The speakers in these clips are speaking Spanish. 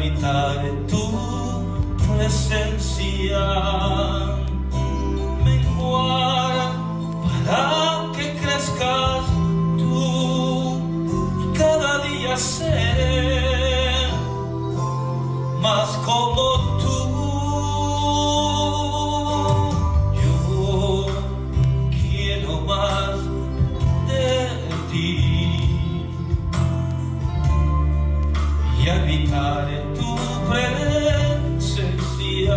habitar en tu presencia, menguar para que crezcas tú y cada día ser más como tú. Yo quiero más de ti y habitar en tu presencia,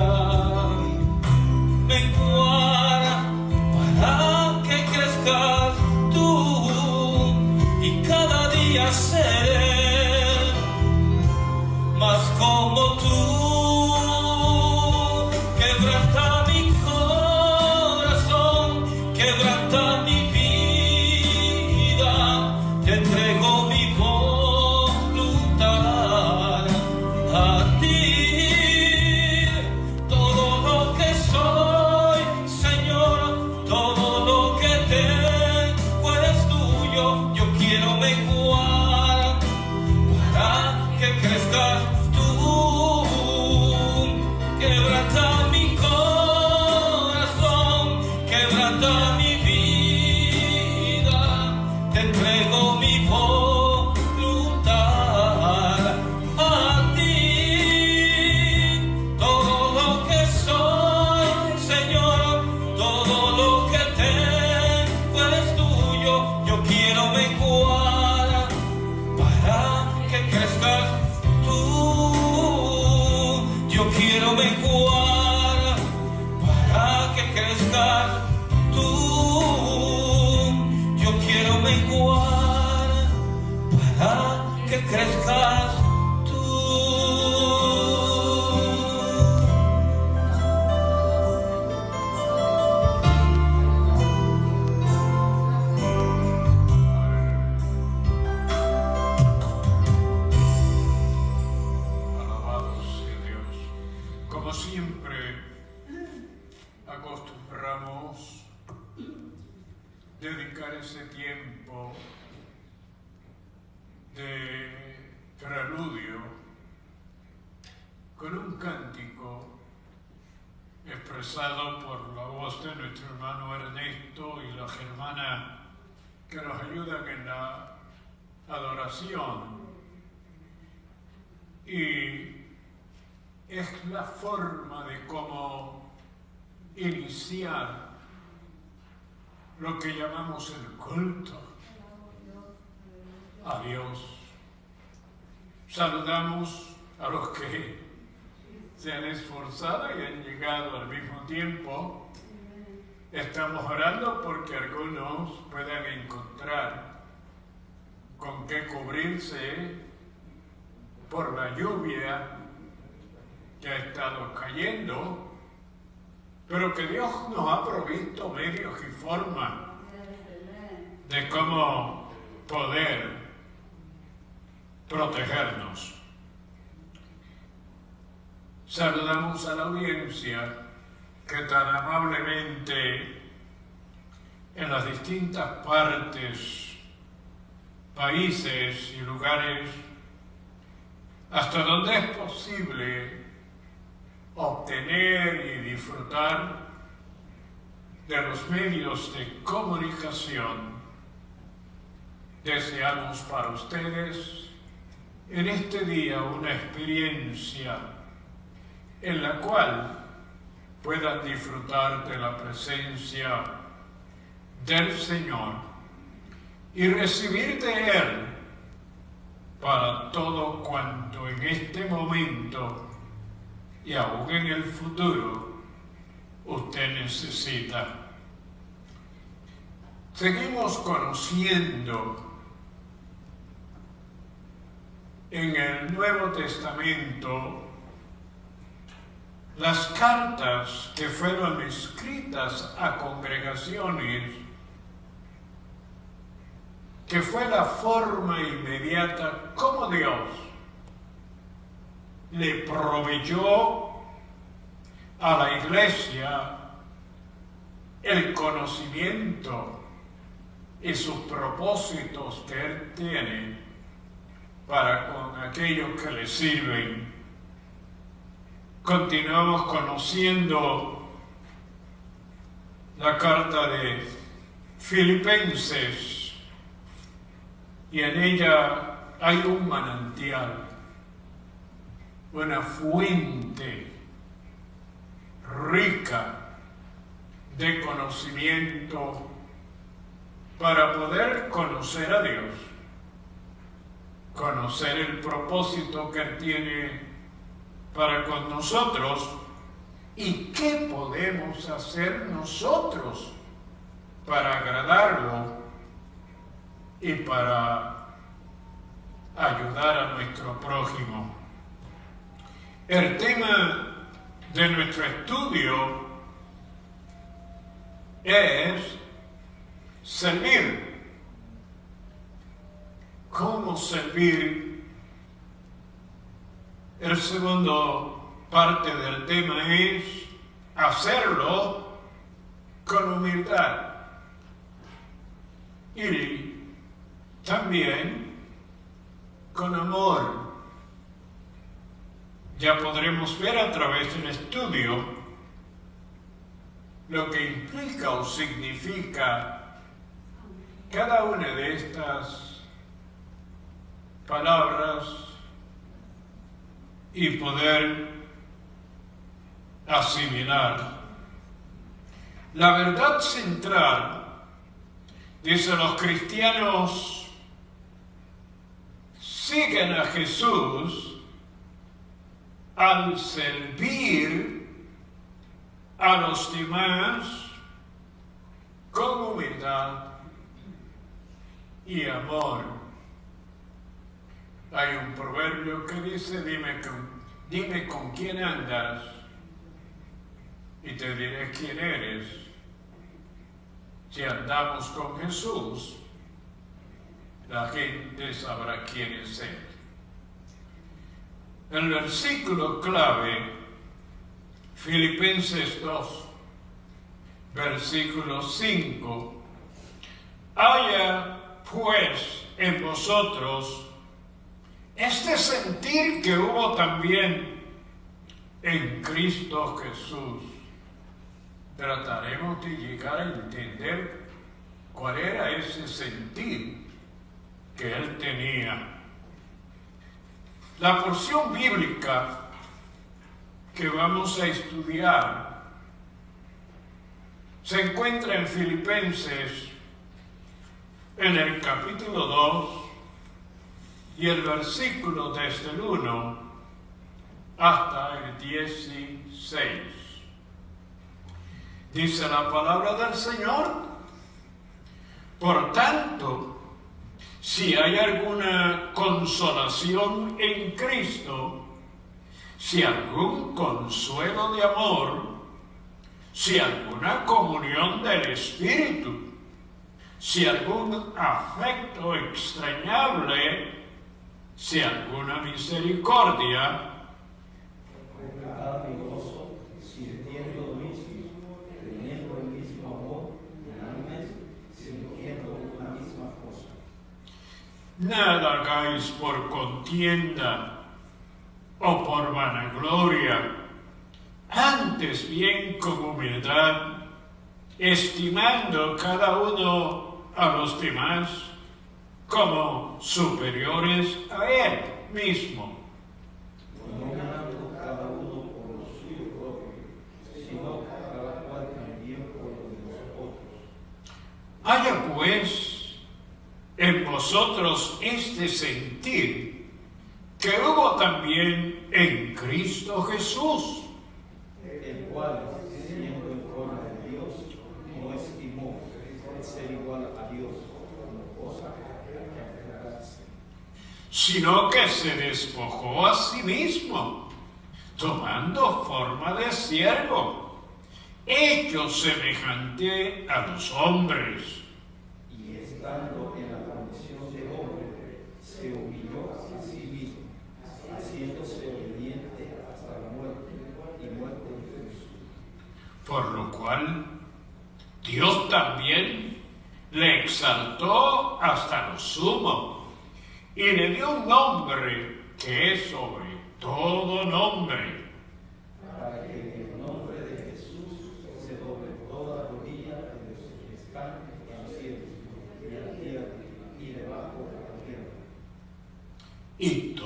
menguar para que crezcas tú y cada día ser más como tú. Quebranta mi corazón, quebranta mi vida, te entrego mi voluntad a ti. Todo lo que soy, Señor, todo lo que tengo es tuyo. Yo quiero menguar para que crezcas tú. Quebranta mi corazón, quebranta mi vida, te entrego mi voluntad a ti. Todo lo que soy, Señor, todo lo que tengo es tuyo. Yo quiero menguar para que crezcas tú. Yo quiero menguar para que crezcas tú. Yo quiero menguar para que crezcas tú. Alabado sea Dios. Como siempre, acostumbramos dedicar ese tiempo de preludio con un cántico expresado por la voz de nuestro hermano Ernesto y la germana que nos ayudan en la adoración. Y es la forma de cómo iniciar lo que llamamos el culto a Dios. Saludamos a los que se han esforzado y han llegado al mismo tiempo. Estamos orando porque algunos puedan encontrar con qué cubrirse por la lluvia que ha estado cayendo, pero que Dios nos ha provisto medios y formas de cómo poder protegernos. Saludamos a la audiencia que tan amablemente en las distintas partes, países y lugares hasta donde es posible obtener y disfrutar de los medios de comunicación, deseamos para ustedes en este día una experiencia en la cual puedan disfrutar de la presencia del Señor y recibir de Él para todo cuanto en este momento y aún en el futuro usted necesita. Seguimos conociendo en el Nuevo Testamento las cartas que fueron escritas a congregaciones, que fue la forma inmediata como Dios le proveyó a la iglesia el conocimiento y sus propósitos que Él tiene para con aquellos que le sirven Continuamos conociendo la carta de Filipenses y en ella hay un manantial, una fuente rica de conocimiento para poder conocer a Dios, conocer el propósito que Él tiene para con nosotros y qué podemos hacer nosotros para agradarlo y para ayudar a nuestro prójimo. El tema de nuestro estudio es servir. ¿Cómo servir? El segundo parte del tema es hacerlo con humildad y también con amor. Ya podremos ver a través del estudio lo que implica o significa cada una de estas palabras y poder asimilar. La verdad central, dice, los cristianos siguen a Jesús al servir a los demás con humildad y amor. Hay un proverbio que dice, dime con quién andas y te diré quién eres. Si andamos con Jesús, la gente sabrá quién es Él. El versículo clave, Filipenses 2, versículo 5, haya pues en vosotros este sentir que hubo también en Cristo Jesús. Trataremos de llegar a entender cuál era ese sentir que Él tenía. La porción bíblica que vamos a estudiar se encuentra en Filipenses en el capítulo 2 y el versículo desde el 1 hasta el 16. Dice la palabra del Señor: por tanto, si hay alguna consolación en Cristo, si algún consuelo de amor, si alguna comunión del Espíritu, si algún afecto extrañable, si alguna misericordia, sintiendo lo mismo, teniendo el mismo amor, unánimes, sintiendo una misma cosa. nada hagáis por contienda o por vanagloria, antes bien con humildad, estimando cada uno a los demás como superiores a Él mismo. No mirando cada uno por lo suyo propio, sino cada cual también por lo de los otros. Haya pues en vosotros este sentir que hubo también en Cristo Jesús, El cual, siendo en forma de Dios, no estimó el ser igual a Dios como cosa que aferrarse, sino que se despojó a sí mismo, tomando forma de siervo, hecho semejante a los hombres. y estando en la condición de hombre, se humilló a sí mismo, haciéndose obediente hasta la muerte y muerte de cruz. Por lo cual Dios también le exaltó hasta lo sumo y le dio un nombre que es sobre todo nombre,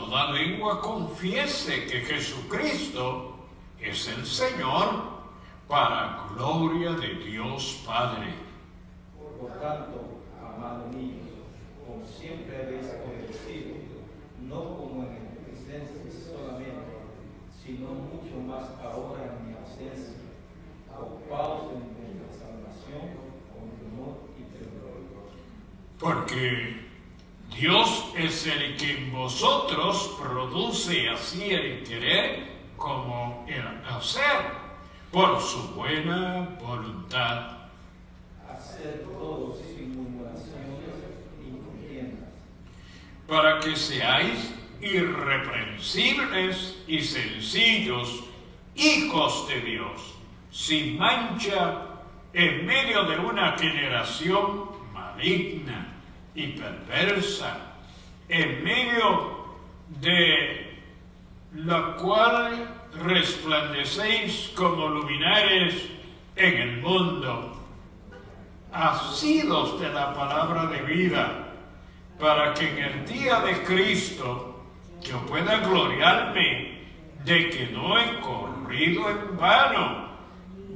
toda lengua confiese que Jesucristo es el Señor, para gloria de Dios Padre. Por tanto, amados niños, como siempre habéis obedecido, no como en mi presencia solamente, sino mucho más ahora en mi ausencia, ocupados en vuestra salvación con temor y temblor. Porque Dios es el que en vosotros produce así el querer como el hacer, por su buena voluntad. Hacer todo sin murmuraciones ni contiendas, para que seáis irreprensibles y sencillos, hijos de Dios, sin mancha, en medio de una generación maligna y perversa, en medio de la cual resplandecéis como luminares en el mundo, asidos de la palabra de vida, para que en el día de Cristo yo pueda gloriarme de que no he corrido en vano,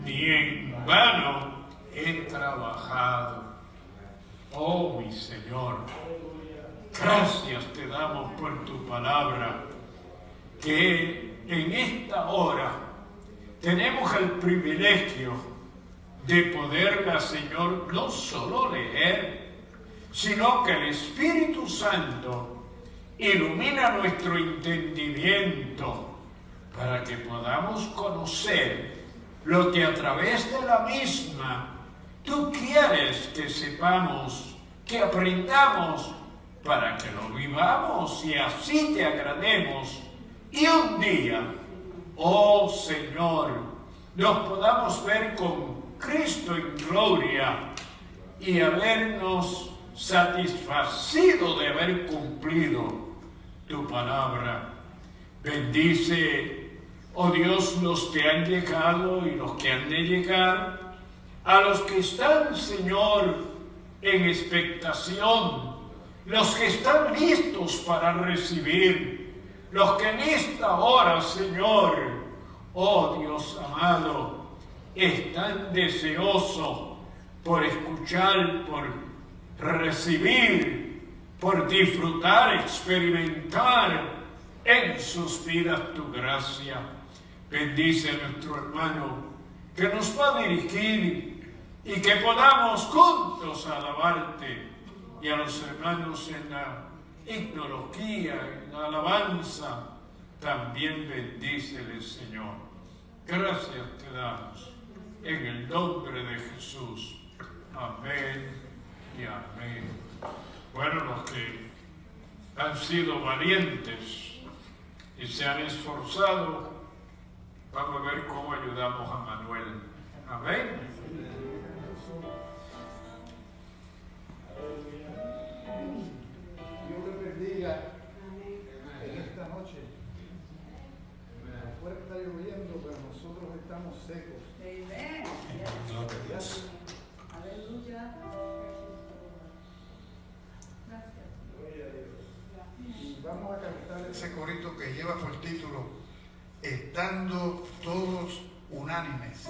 ni en vano he trabajado. Oh mi Señor, gracias te damos por tu palabra, que en esta hora tenemos el privilegio de poderla, Señor, no solo leer, sino que el Espíritu Santo ilumina nuestro entendimiento para que podamos conocer lo que a través de la misma tú quieres que sepamos, que aprendamos, para que lo vivamos y así te agrademos. Y un día, oh Señor, nos podamos ver con Cristo en gloria y habernos satisfacido de haber cumplido tu palabra. Bendice, oh Dios, los que han llegado y los que han de llegar, a los que están, Señor, en expectación, los que están listos para recibir, los que en esta hora, Señor, oh Dios amado, están deseosos por escuchar, por recibir, por disfrutar, experimentar en sus vidas tu gracia. Bendice a nuestro hermano que nos va a dirigir y que podamos juntos alabarte, y a los hermanos en la himnología, en la alabanza, también bendíceles, Señor. Gracias te damos en el nombre de Jesús. Amén y amén. Bueno, los que han sido valientes y se han esforzado, vamos a ver cómo ayudamos a Manuel. Amén. Dios le bendiga en esta noche. Afuera está lloviendo, pero nosotros estamos secos. Aleluya. Gracias. Y vamos a cantar ese corito que lleva por título Estando Todos Unánimes.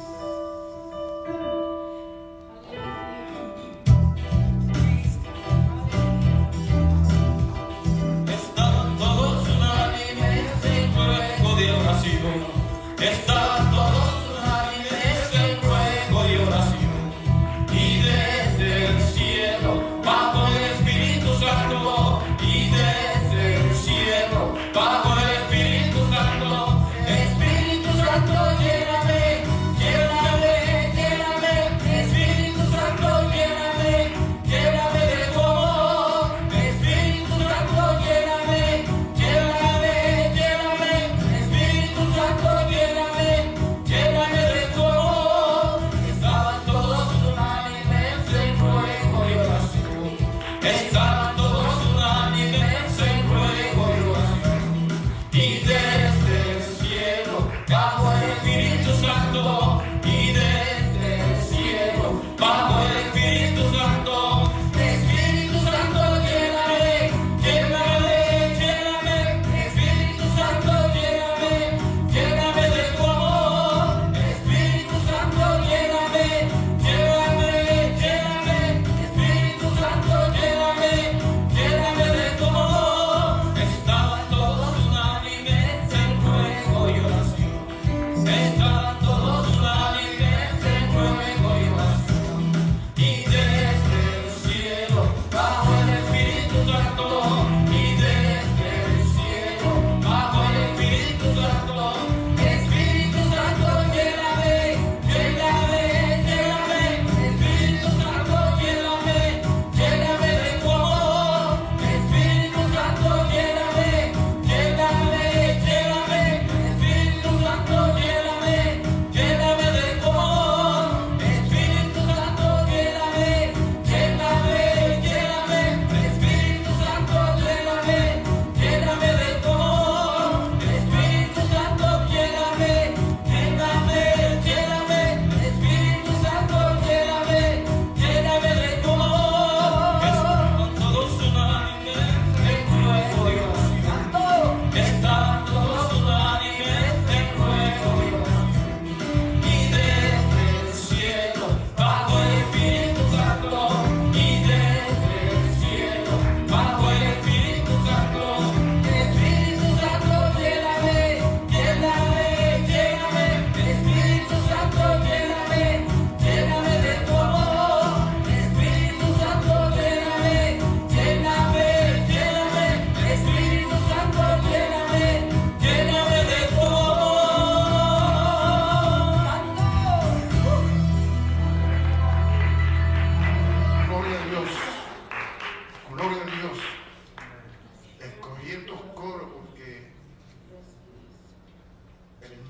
Estaban todos unánimes en ruego de oración. Estaban todos unánimes en ruego de oración. Y desde el cielo bajó el Espíritu Santo. Y desde el cielo bajó el Espíritu Santo. Espíritu Santo, lléname, lléname, lléname. Espíritu Santo, lléname, lléname de tu amor. Espíritu Santo, lléname, lléname, lléname. Espíritu Santo, lléname,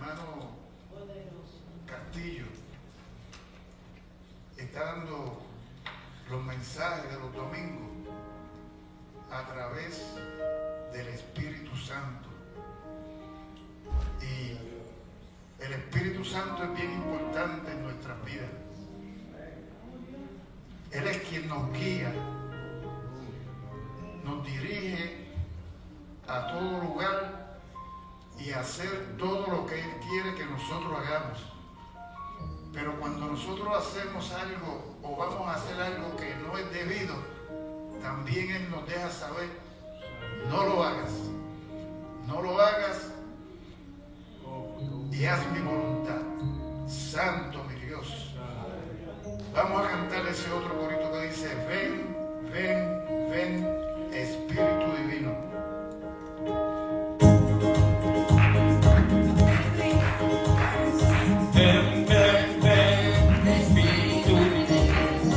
hermano Castillo está dando los mensajes de los domingos a través del Espíritu Santo. Y el Espíritu Santo es bien importante en nuestras vidas. Él es quien nos guía, nos dirige a todo lugar y a hacer todo lo que Él quiere que nosotros hagamos. Pero cuando nosotros hacemos algo o vamos a hacer algo que no es debido, también Él nos deja saber: no lo hagas, no lo hagas y haz mi voluntad. Santo mi Dios. Vamos a cantar ese otro corito que dice: ven, ven, ven, Espíritu Divino. Ven, ven, ven, Espíritu divino.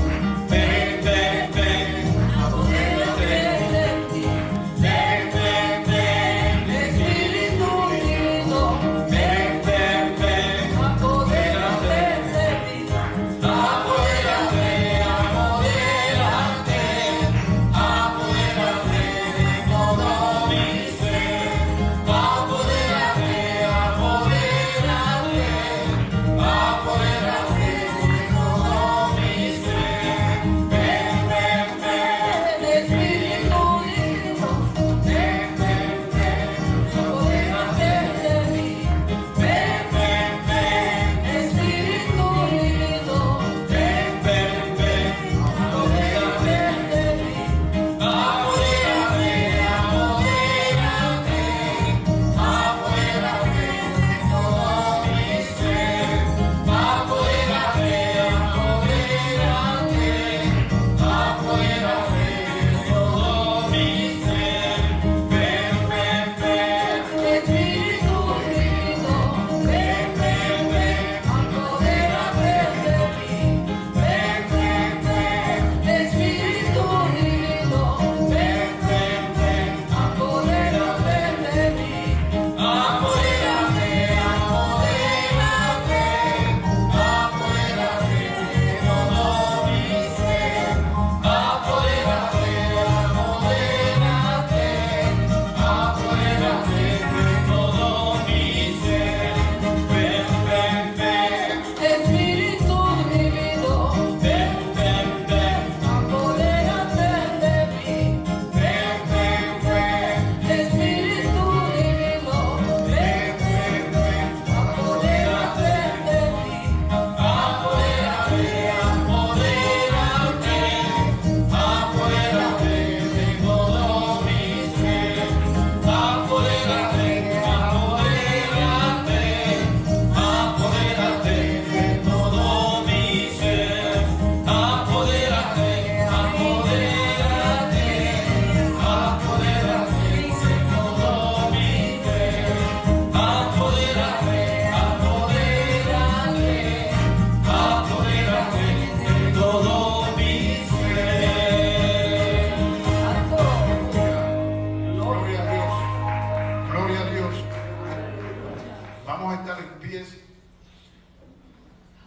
Ven, ven, ven, apodérate de ti. Ven, ven, ven, Espíritu divino. Ven, ven, ven, apodérate de ti. Apodérate, apodérate, apodérate de todo mi ser. Apodérate, apodérate.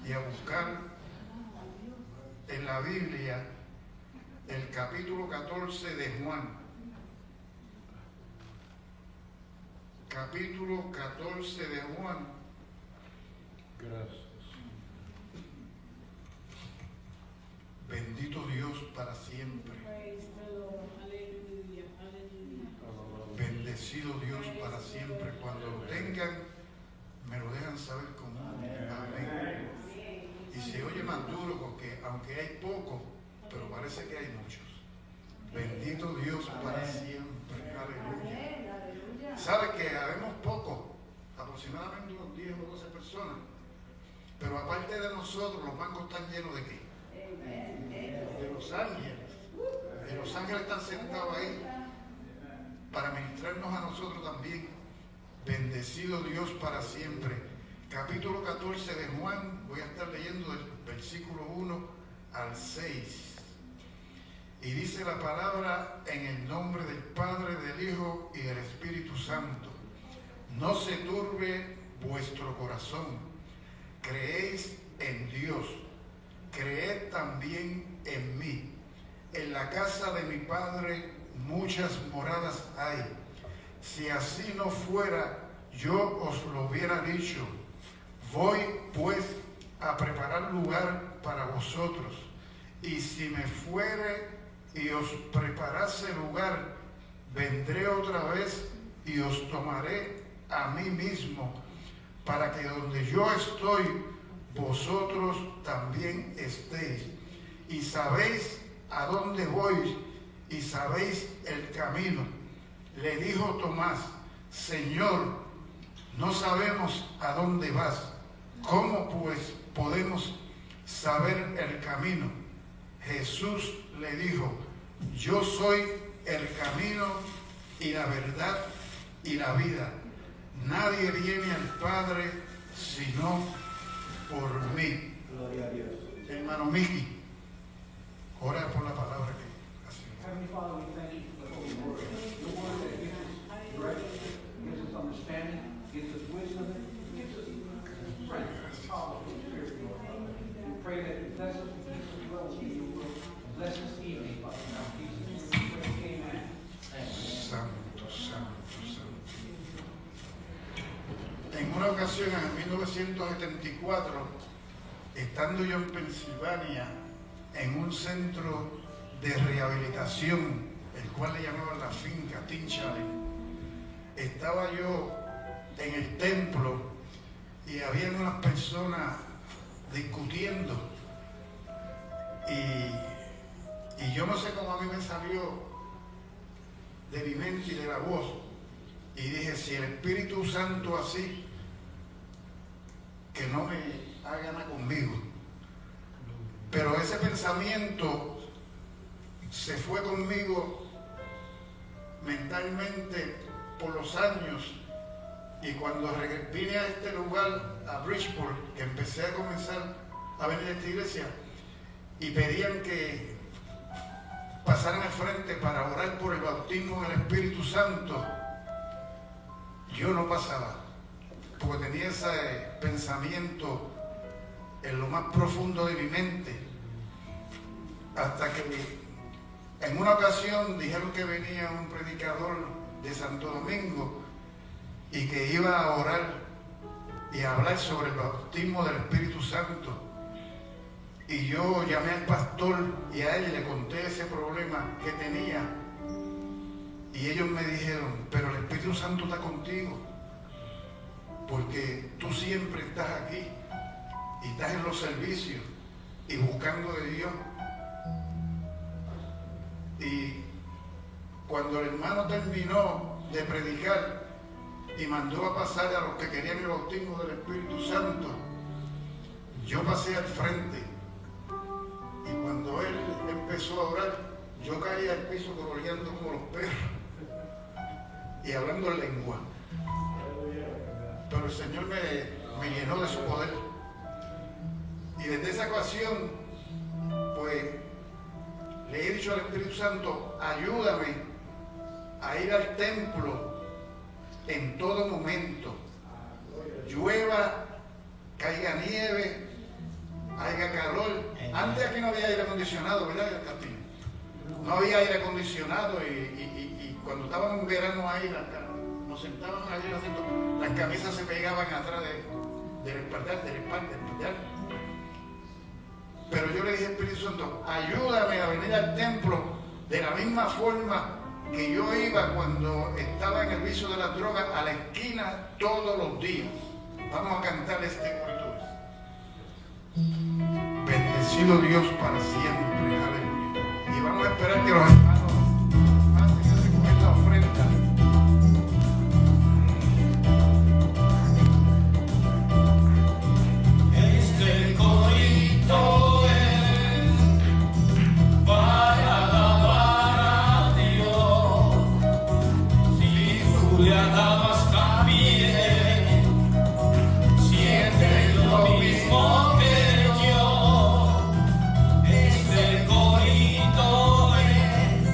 Y a buscar en la Biblia el capítulo 14 de Juan. Capítulo 14 de Juan. Gracias. Bendito Dios para siempre. Bendecido Dios para siempre. Cuando lo tengan, me lo dejan saber con un amén. Y se oye más duro porque aunque hay poco, pero parece que hay muchos. Bendito Dios para siempre. Aleluya. ¿Sabe que habemos pocos? Aproximadamente unos 10 o 12 personas. Pero aparte de nosotros, los bancos están llenos de qué? De los ángeles. Y los ángeles están sentados ahí para ministrarnos a nosotros también. Bendecido Dios para siempre. Capítulo 14 de Juan, voy a estar leyendo del versículo 1 al 6. Y dice la palabra: en el nombre del Padre, del Hijo y del Espíritu Santo. No se turbe vuestro corazón. Creéis en Dios, creed también en mí. En la casa de mi Padre muchas moradas hay. Si así no fuera, yo os lo hubiera dicho. Voy pues a preparar lugar para vosotros. Y si me fuere y os preparase lugar, vendré otra vez y os tomaré a mí mismo, para que donde yo estoy, vosotros también estéis. Y sabéis a dónde voy, y sabéis el camino. Le dijo Tomás: Señor, no sabemos a dónde vas. ¿Cómo pues podemos saber el camino? Jesús le dijo: yo soy el camino y la verdad y la vida. Nadie viene al Padre sino por mí. Gloria a Dios. Hermano Miki, ora por la palabra que hacemos. Heavenly Father, we thank you for the holy word. The word that gives us direction, gives us understanding, gives us wisdom, gives us strength, the power of the Spirit, Lord. We pray that you bless us, and keep us well in your will, and bless this evening, Father, now, Jesus. We pray, amen. Santo, santo, santo. En una ocasión, en 1974, estando yo en Pensilvania, en un centro de rehabilitación, el cual le llamaban la finca Teen Challenge, estaba yo en el templo y había unas personas discutiendo y yo no sé cómo a mí me salió de mi mente y de la voz, y dije: si el Espíritu Santo así, que no me haga nada conmigo. Pero ese pensamiento se fue conmigo mentalmente por los años, y cuando vine a este lugar, a Bridgeport, que empecé a comenzar a venir a esta iglesia, y pedían que pasaran al frente para orar por el bautismo en el Espíritu Santo, yo no pasaba, porque tenía ese pensamiento en lo más profundo de mi mente, hasta que en una ocasión dijeron que venía un predicador de Santo Domingo y que iba a orar y a hablar sobre el bautismo del Espíritu Santo. Y yo llamé al pastor y a él le conté ese problema que tenía. Y ellos me dijeron: pero el Espíritu Santo está contigo, porque tú siempre estás aquí y estás en los servicios y buscando de Dios. Y cuando el hermano terminó de predicar y mandó a pasar a los que querían el bautismo del Espíritu Santo, yo pasé al frente. Y cuando él empezó a orar, yo caí al piso coroleando como los perros y hablando en lengua. Pero el Señor me llenó de su poder. Y desde esa ocasión, pues, le he dicho al Espíritu Santo: ayúdame a ir al templo en todo momento. Llueva, caiga nieve, haya calor. Antes aquí no había aire acondicionado, ¿verdad, Castillo? No había aire acondicionado y cuando estábamos en verano ahí, nos sentábamos allí en el asiento, las camisas se pegaban atrás del espaldar. Pero yo le dije: Espíritu Santo, ayúdame a venir al templo de la misma forma que yo iba cuando estaba en el vicio de la droga, a la esquina todos los días. Vamos a cantar este corito. Bendecido Dios para siempre, aleluya. Y vamos a esperar que los hermanos pasen a recoger la ofrenda. Este corito es para alabar a Dios. Si tú le alabas también, sientes lo mismo que yo. Este corito es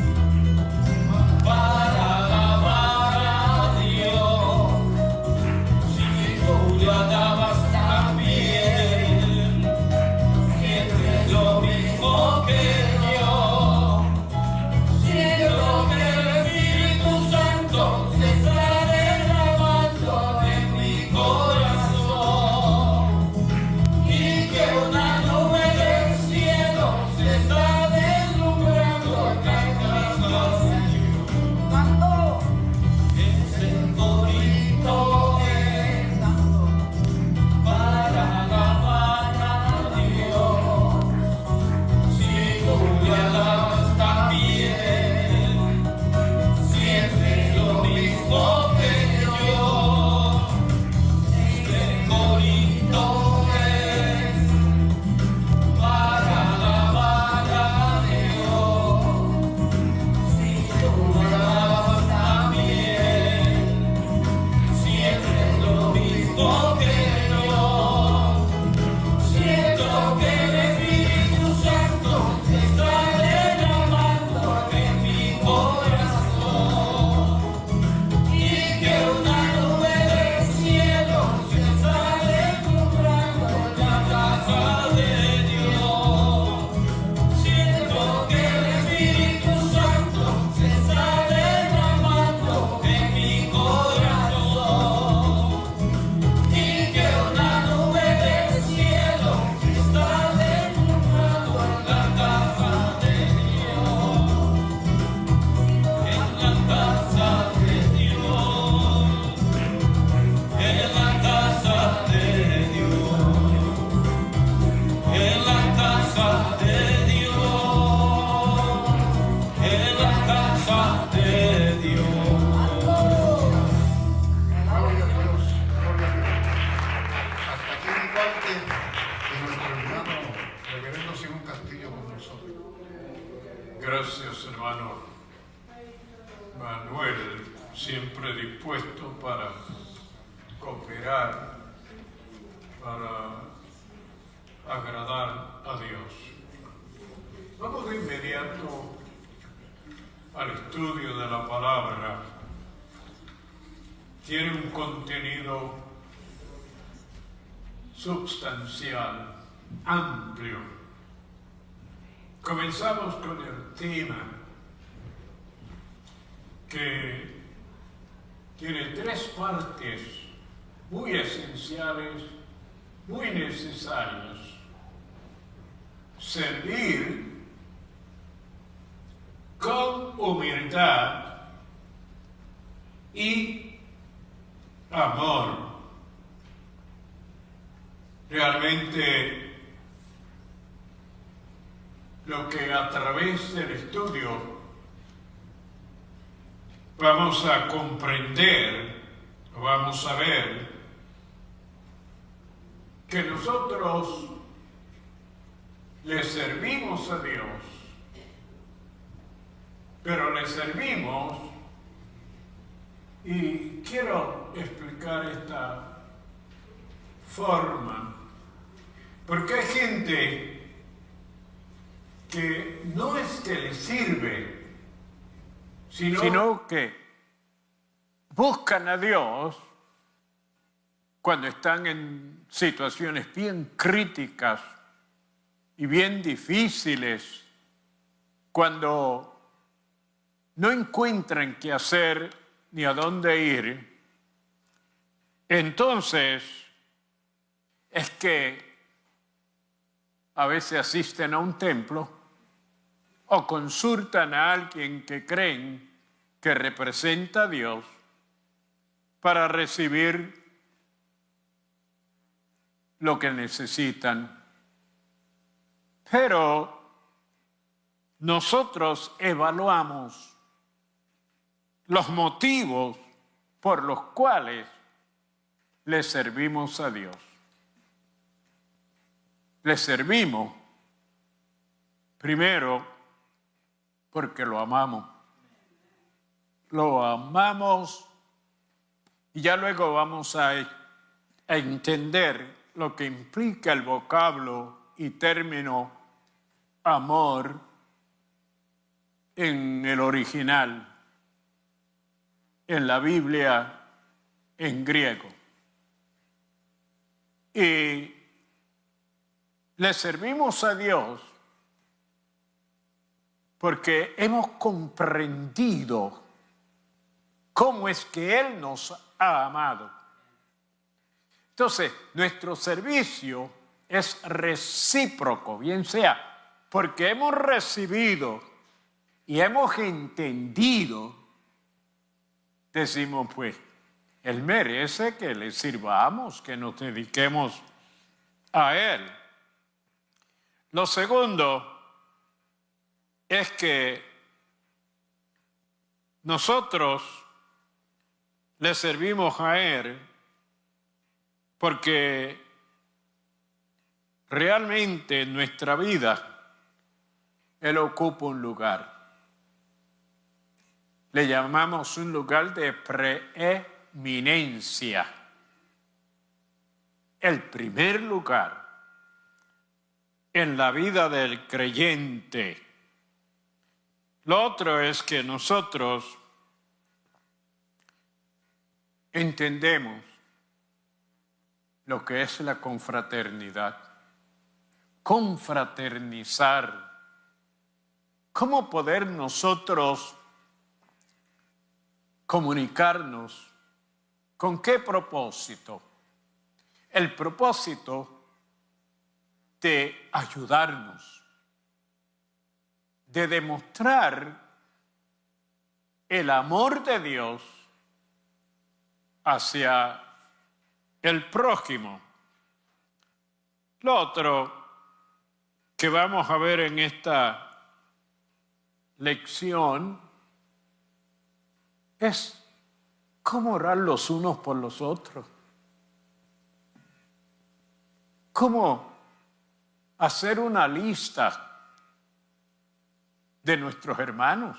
orar para agradar a Dios. Vamos de inmediato al estudio de la palabra. Tiene un contenido substancial, amplio. Comenzamos con el tema que tiene tres partes muy esenciales, muy necesarias. Servir con humildad y amor. Realmente lo que a través del estudio vamos a comprender, vamos a ver que nosotros le servimos a Dios, pero le servimos, y quiero explicar esta forma, porque hay gente que no es que le sirve, sino que buscan a Dios cuando están en situaciones bien críticas y bien difíciles, cuando no encuentran qué hacer ni a dónde ir. Entonces es que a veces asisten a un templo o consultan a alguien que creen que representa a Dios para recibir lo que necesitan. Pero nosotros evaluamos los motivos por los cuales le servimos a Dios. Le servimos primero porque lo amamos. Lo amamos y ya luego vamos a entender lo que implica el vocablo y término amor en el original, en la Biblia en griego. Y le servimos a Dios porque hemos comprendido cómo es que Él nos ha amado. Entonces, nuestro servicio es recíproco, bien sea porque hemos recibido y hemos entendido, decimos pues, Él merece que le sirvamos, que nos dediquemos a Él. Lo segundo es que nosotros le servimos a Él porque realmente en nuestra vida Él ocupa un lugar. Le llamamos un lugar de preeminencia. El primer lugar en la vida del creyente. Lo otro es que nosotros entendemos lo que es la confraternidad. Confraternizar. ¿Cómo poder nosotros comunicarnos? ¿Con qué propósito? El propósito de ayudarnos, de demostrar el amor de Dios hacia el prójimo. Lo otro que vamos a ver en esta lección es cómo orar los unos por los otros. Cómo hacer una lista de nuestros hermanos.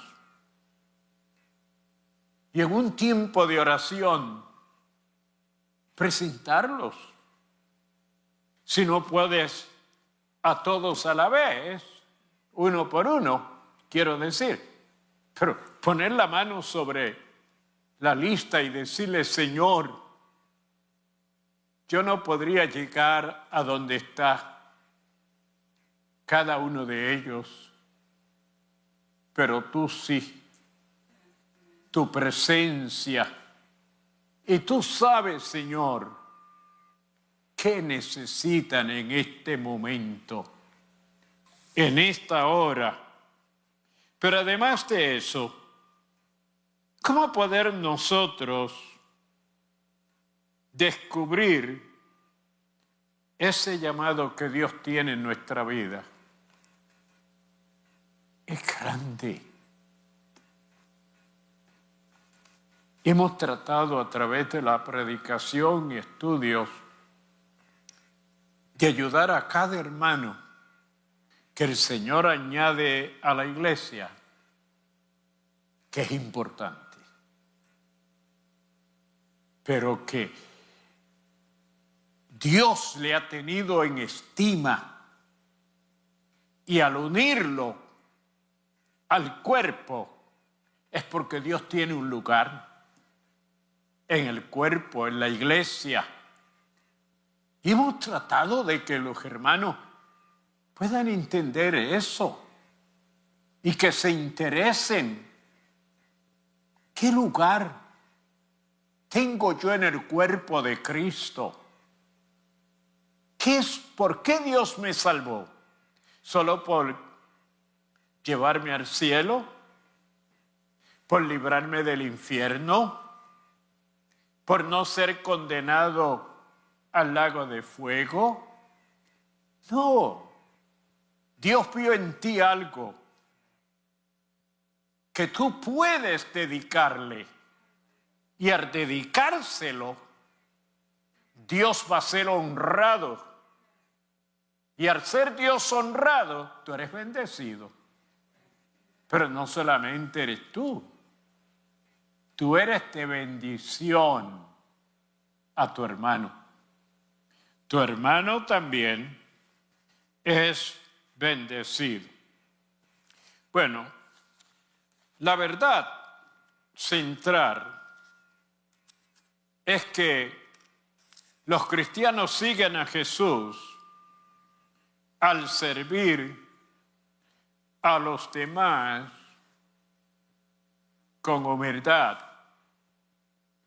Y en un tiempo de oración, presentarlos. Si no puedes a todos a la vez, uno por uno, quiero decir, pero poner la mano sobre la lista y decirle, Señor, yo no podría llegar a donde está cada uno de ellos, pero tú sí, tu presencia. Y tú sabes, Señor, qué necesitan en este momento, en esta hora. Pero además de eso, ¿cómo poder nosotros descubrir ese llamado que Dios tiene en nuestra vida? Es grande. Hemos tratado a través de la predicación y estudios de ayudar a cada hermano que el Señor añade a la iglesia, que es importante, pero que Dios le ha tenido en estima, y al unirlo al cuerpo es porque Dios tiene un lugar en el cuerpo, en la iglesia. Y hemos tratado de que los hermanos puedan entender eso y que se interesen. ¿Qué lugar tengo yo en el cuerpo de Cristo? ¿Por qué Dios me salvó? ¿Solo por llevarme al cielo? ¿Por librarme del infierno? ¿Por no ser condenado al lago de fuego? No. Dios vio en ti algo que tú puedes dedicarle, y al dedicárselo, Dios va a ser honrado, y al ser Dios honrado, tú eres bendecido. Pero no solamente eres tú eres de bendición a tu hermano. Tu hermano también es bendecido. Bueno, la verdad central es que los cristianos siguen a Jesús al servir a los demás con humildad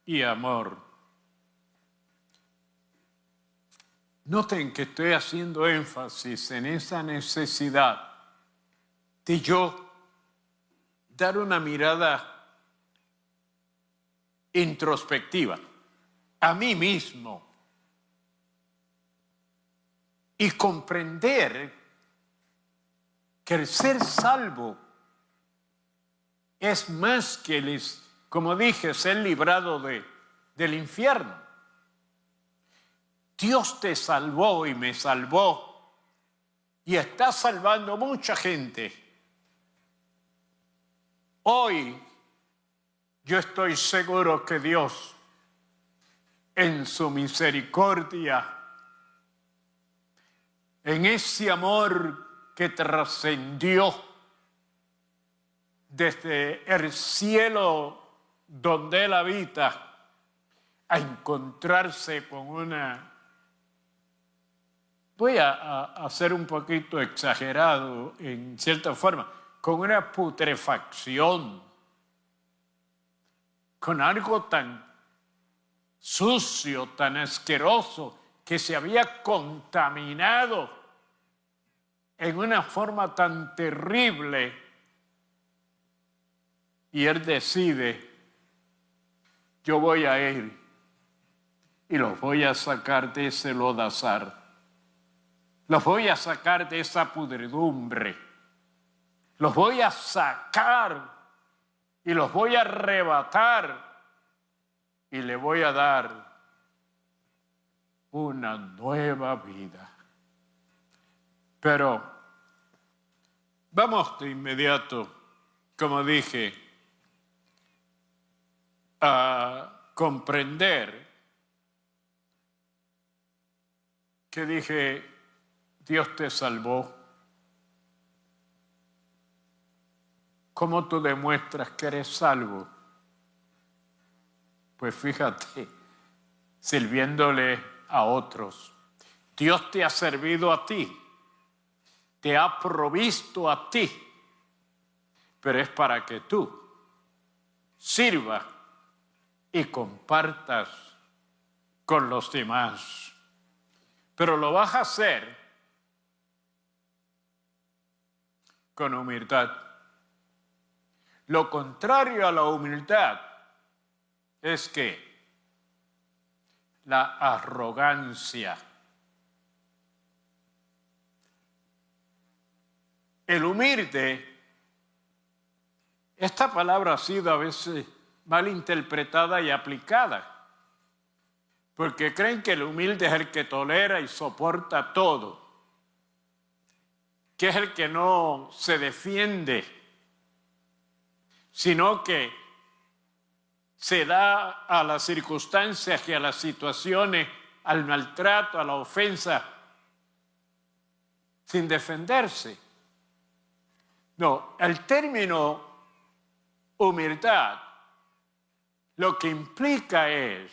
y amor. Noten que estoy haciendo énfasis en esa necesidad de yo dar una mirada introspectiva a mí mismo y comprender que el ser salvo es más que, como dije, ser librado del infierno. Dios te salvó y me salvó y está salvando mucha gente. Hoy yo estoy seguro que Dios, en su misericordia, en ese amor que trascendió desde el cielo donde Él habita, a encontrarse con una, voy a ser un poquito exagerado en cierta forma, con una putrefacción, con algo tan sucio, tan asqueroso, que se había contaminado en una forma tan terrible, y Él decide, yo voy a ir y los voy a sacar de ese lodazar, los voy a sacar de esa pudredumbre, los voy a sacar y los voy a arrebatar y le voy a dar una nueva vida. Pero vamos de inmediato, como dije, a comprender que dije, Dios te salvó. ¿Cómo tú demuestras que eres salvo? Pues fíjate, sirviéndole a otros. Dios te ha servido a ti, te ha provisto a ti, pero es para que tú sirvas y compartas con los demás. Pero lo vas a hacer con humildad. Lo contrario a la humildad es que la arrogancia. El humilde, esta palabra ha sido a veces mal interpretada y aplicada, porque creen que el humilde es el que tolera y soporta todo, que es el que no se defiende, sino que se da a las circunstancias y a las situaciones, al maltrato, a la ofensa, sin defenderse. No, el término humildad lo que implica es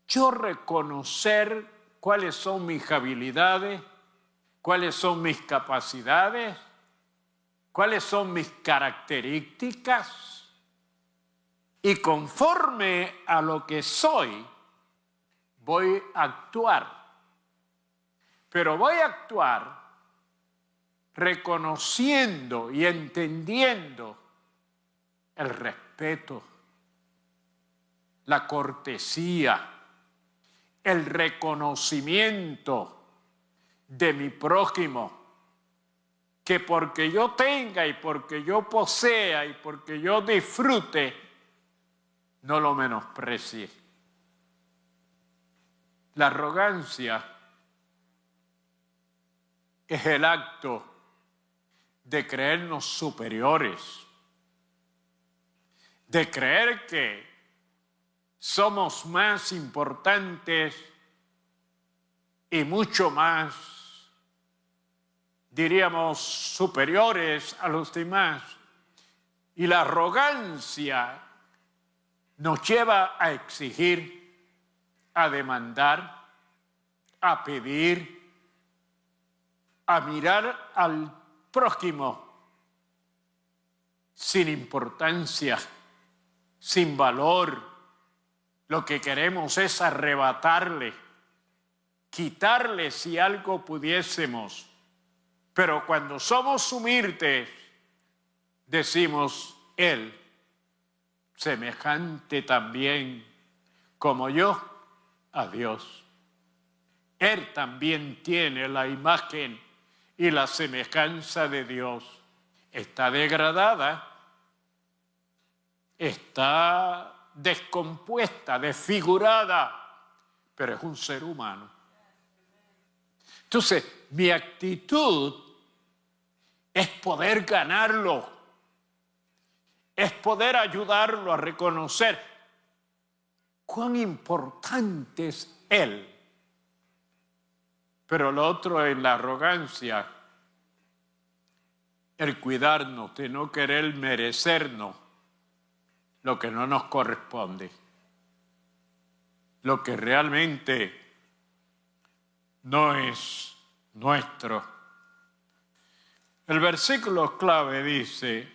yo reconocer cuáles son mis habilidades, cuáles son mis capacidades, cuáles son mis características y conforme a lo que soy voy a actuar. Pero voy a actuar reconociendo y entendiendo el respeto, la cortesía, el reconocimiento de mi prójimo, que porque yo tenga y porque yo posea y porque yo disfrute, no lo menosprecie. La arrogancia es el acto de creernos superiores, de creer que somos más importantes y mucho más, diríamos, superiores a los demás. Y la arrogancia nos lleva a exigir, a demandar, a pedir, a mirar al prójimo sin importancia, sin valor. Lo que queremos es arrebatarle, quitarle si algo pudiésemos. Pero cuando somos humildes, decimos, Él, semejante también como yo a Dios. Él también tiene la imagen y la semejanza de Dios. Está degradada, está descompuesta, desfigurada, pero es un ser humano. Entonces, mi actitud es poder ganarlo, es poder ayudarlo a reconocer cuán importante es Él. Pero lo otro es la arrogancia, el cuidarnos de no querer merecernos lo que no nos corresponde, lo que realmente no es nuestro. El versículo clave dice,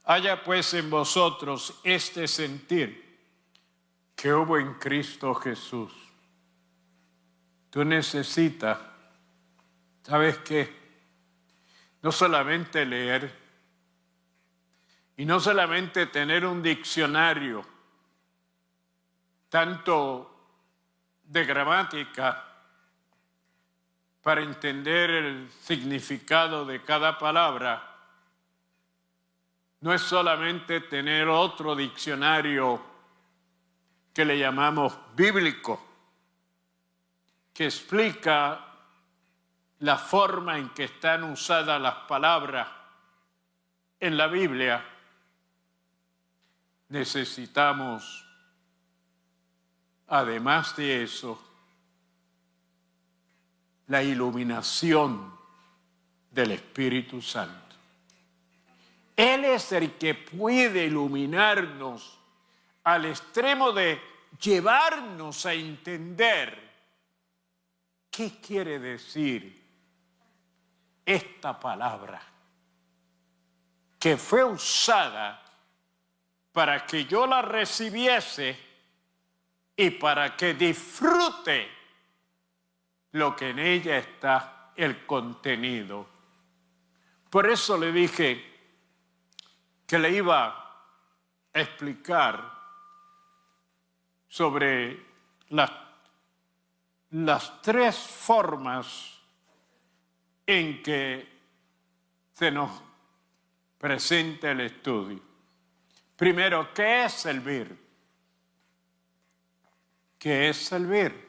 haya pues en vosotros este sentir que hubo en Cristo Jesús. Tú necesitas, ¿sabes qué? No solamente leer y no solamente tener un diccionario, tanto de gramática, para entender el significado de cada palabra. No es solamente tener otro diccionario que le llamamos bíblico, que explica la forma en que están usadas las palabras en la Biblia. Necesitamos, además de eso, la iluminación del Espíritu Santo. Él es el que puede iluminarnos al extremo de llevarnos a entender qué quiere decir esta palabra que fue usada para que yo la recibiese y para que disfrute lo que en ella está, el contenido. Por eso le dije que le iba a explicar sobre las tres formas en que se nos presenta el estudio. Primero, ¿qué es servir? ¿Qué es servir?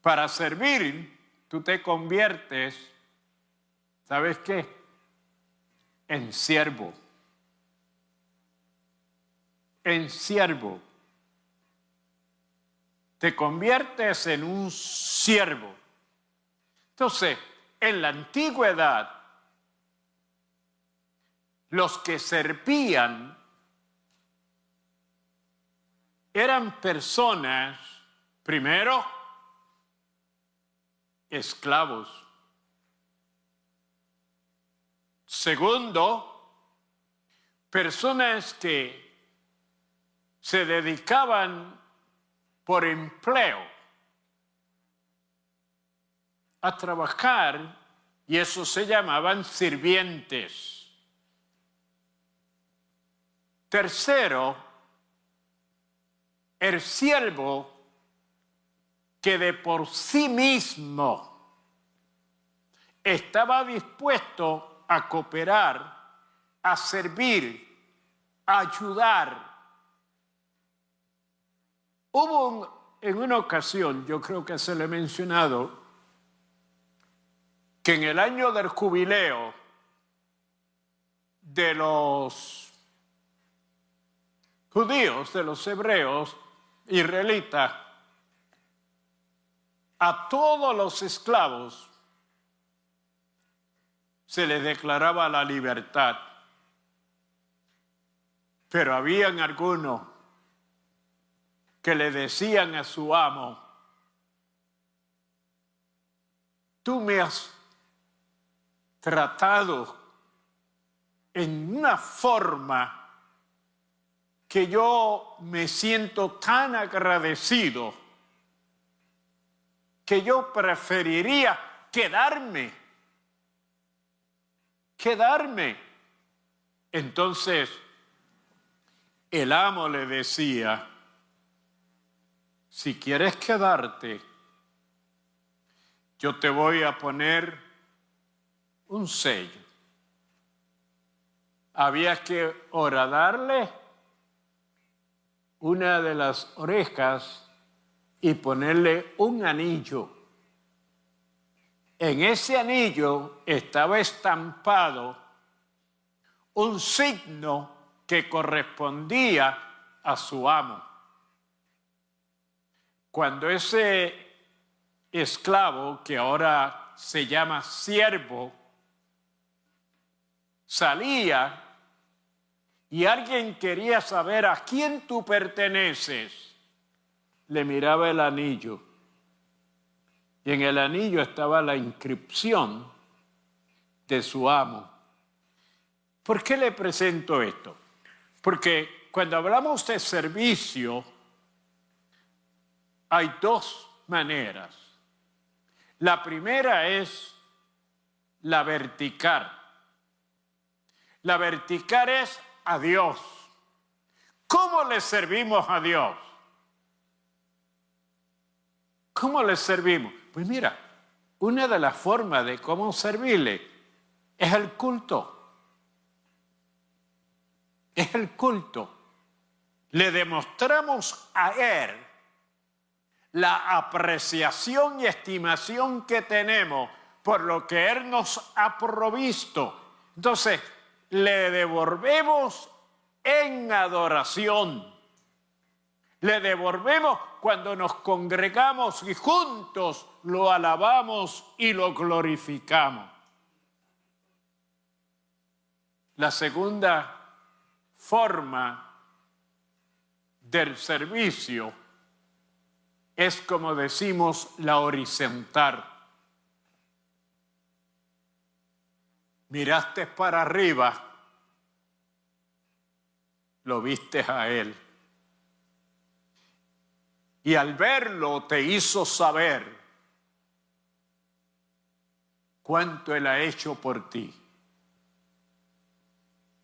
Para servir, tú te conviertes, ¿sabes qué? En siervo. En siervo. Te conviertes en un siervo. Entonces, en la antigüedad, los que servían eran personas, primero, esclavos. Segundo, personas que se dedicaban por empleo a trabajar, y eso se llamaban sirvientes. Tercero, el siervo que de por sí mismo estaba dispuesto a cooperar, a servir, a ayudar. Hubo en una ocasión, yo creo que se le he mencionado, que en el año del jubileo de los judíos, de los hebreos, israelitas, a todos los esclavos se les declaraba la libertad. Pero habían algunos que le decían a su amo: tú me has tratado en una forma que yo me siento tan agradecido que yo preferiría quedarme. Entonces, el amo le decía: si quieres quedarte, yo te voy a poner un sello. Había que horadarle una de las orejas y ponerle un anillo. En ese anillo estaba estampado un signo que correspondía a su amo. Cuando ese esclavo, que ahora se llama siervo, salía y alguien quería saber a quién tú perteneces, le miraba el anillo. Y en el anillo estaba la inscripción de su amo. ¿Por qué le presento esto? Porque cuando hablamos de servicio, hay dos maneras. La primera es la vertical. La vertical es a Dios. ¿Cómo le servimos a Dios? ¿Cómo le servimos? Pues mira, una de las formas de cómo servirle es el culto. Es el culto. Le demostramos a Él la apreciación y estimación que tenemos por lo que Él nos ha provisto. Entonces, le devolvemos en adoración. Le devolvemos cuando nos congregamos y juntos lo alabamos y lo glorificamos. La segunda forma del servicio es, como decimos, la horizontal. Miraste para arriba, lo viste a Él. Y al verlo te hizo saber cuánto Él ha hecho por ti.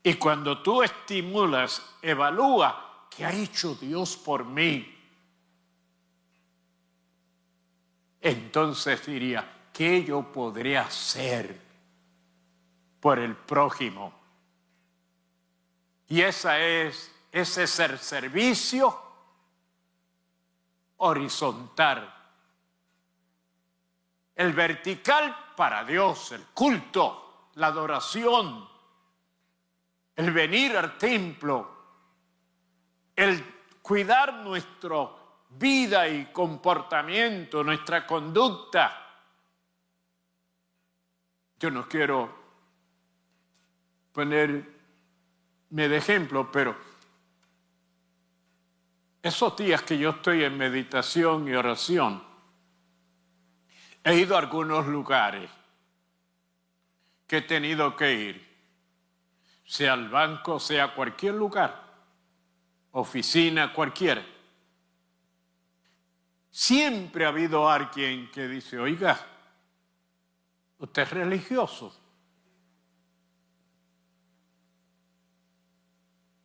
Y cuando tú estimulas, evalúa qué ha hecho Dios por mí, entonces diría, ¿qué yo podría hacer por el prójimo? Y ese es el servicio horizontal. El vertical para Dios, el culto, la adoración, el venir al templo, el cuidar nuestra vida y comportamiento, nuestra conducta. Yo no quiero ponerme de ejemplo, pero esos días que yo estoy en meditación y oración, he ido a algunos lugares que he tenido que ir, sea al banco, sea cualquier lugar, oficina, cualquiera. Siempre ha habido alguien que dice, oiga, usted es religioso.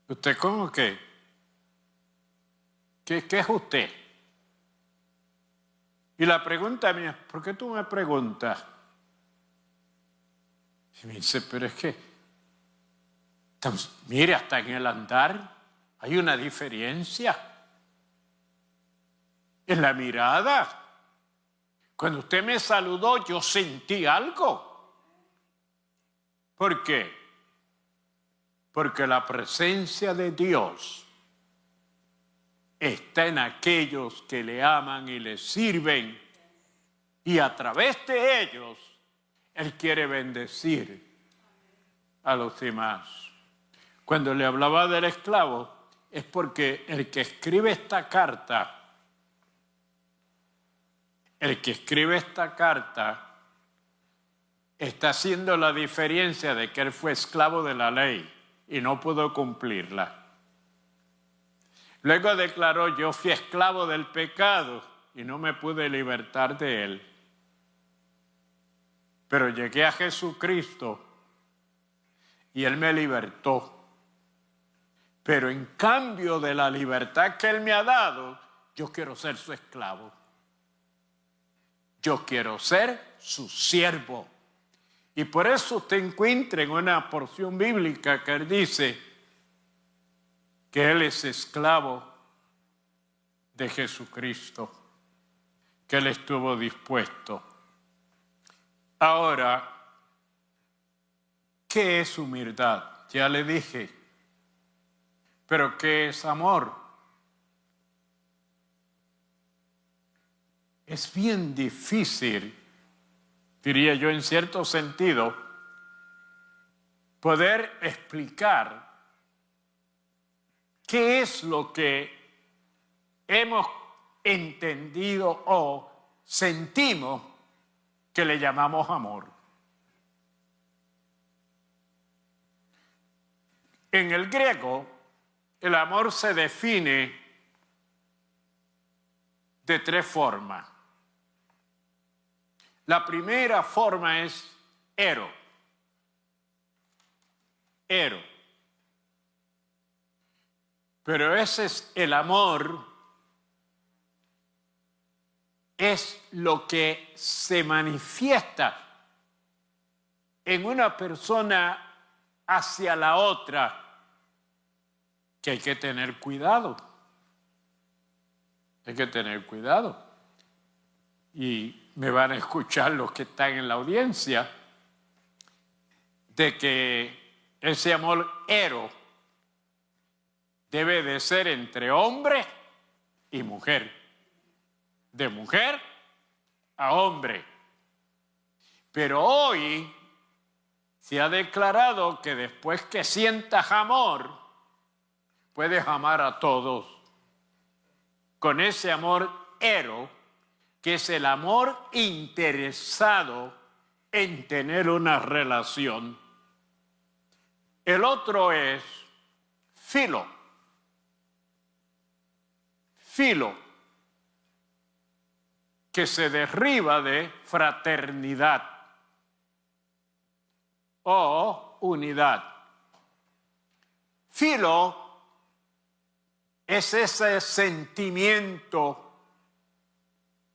¿Usted cómo qué? ¿Qué es usted? Y la pregunta mía, ¿por qué tú me preguntas? Y me dice, pero es que, mire, hasta en el andar hay una diferencia. En la mirada. Cuando usted me saludó, yo sentí algo. ¿Por qué? Porque la presencia de Dios está en aquellos que le aman y le sirven. Y a través de ellos, Él quiere bendecir a los demás. Cuando le hablaba del esclavo, es porque el que escribe esta carta, está haciendo la diferencia de que él fue esclavo de la ley y no pudo cumplirla. Luego declaró, yo fui esclavo del pecado y no me pude libertar de él. Pero llegué a Jesucristo y Él me libertó. Pero en cambio de la libertad que Él me ha dado, yo quiero ser su esclavo. Yo quiero ser su siervo. Y por eso usted encuentra en una porción bíblica que Él dice que Él es esclavo de Jesucristo, que Él estuvo dispuesto. Ahora, ¿qué es humildad? Ya le dije. ¿Pero qué es amor? Es bien difícil, diría yo en cierto sentido, poder explicar qué es lo que hemos entendido o sentimos que le llamamos amor. En el griego, el amor se define de tres formas. La primera forma es ero. Ero. Pero ese es el amor, es lo que se manifiesta en una persona hacia la otra, que hay que tener cuidado. Hay que tener cuidado. Y me van a escuchar los que están en la audiencia, de que ese amor ero debe de ser entre hombre y mujer, de mujer a hombre. Pero hoy se ha declarado que después que sientas amor, puedes amar a todos. Con ese amor ero, que es el amor interesado en tener una relación. El otro es filo. Filo, que se deriva de fraternidad o unidad. Filo es ese sentimiento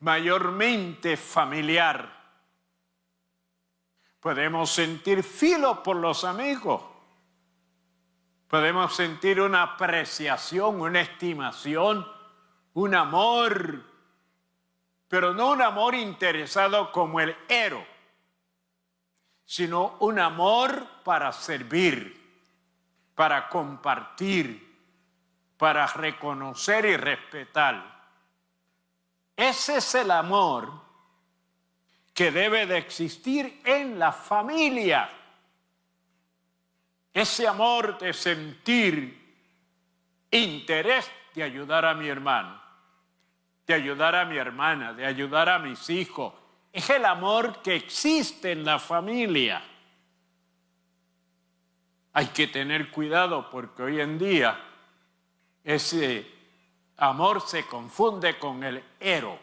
mayormente familiar. Podemos sentir filo por los amigos. Podemos sentir una apreciación, una estimación, un amor, pero no un amor interesado como el ero, sino un amor para servir, para compartir, para reconocer y respetar. Ese es el amor que debe de existir en la familia. Ese amor de sentir interés de ayudar a mi hermano, de ayudar a mi hermana, de ayudar a mis hijos. Es el amor que existe en la familia. Hay que tener cuidado porque hoy en día ese amor se confunde con el ero.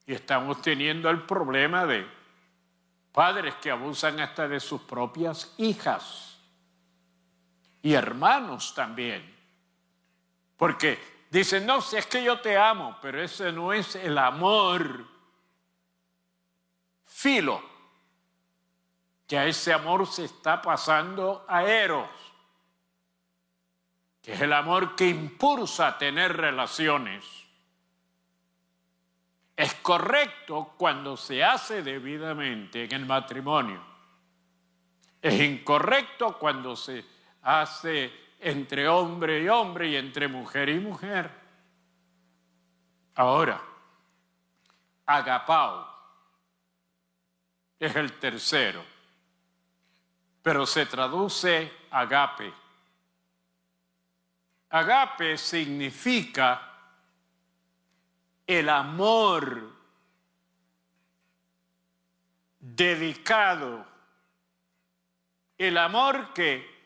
Y estamos teniendo el problema de padres que abusan hasta de sus propias hijas. Y hermanos también. Porque dicen, no, si es que yo te amo, pero ese no es el amor filo. Ya ese amor se está pasando a eros, que es el amor que impulsa a tener relaciones. Es correcto cuando se hace debidamente en el matrimonio. Es incorrecto cuando se hace entre hombre y hombre y entre mujer y mujer. Ahora, agapao es el tercero, pero se traduce agape. Agape significa el amor dedicado, el amor que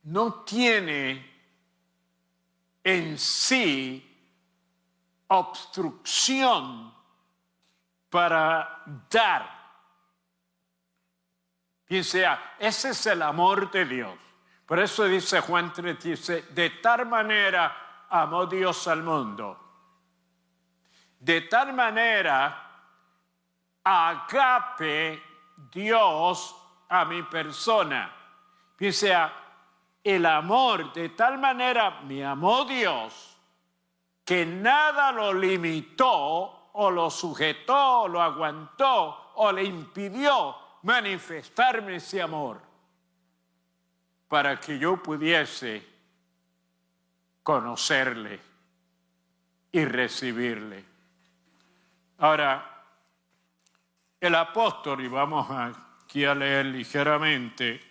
no tiene en sí obstrucción para dar. Piense, ese es el amor de Dios. Por eso dice Juan 3, dice, de tal manera amó Dios al mundo. De tal manera agape Dios a mi persona. Piense, el amor, de tal manera me amó Dios que nada lo limitó o lo sujetó o lo aguantó o le impidió manifestarme ese amor para que yo pudiese conocerle y recibirle. Ahora, el apóstol, y vamos aquí a leer ligeramente,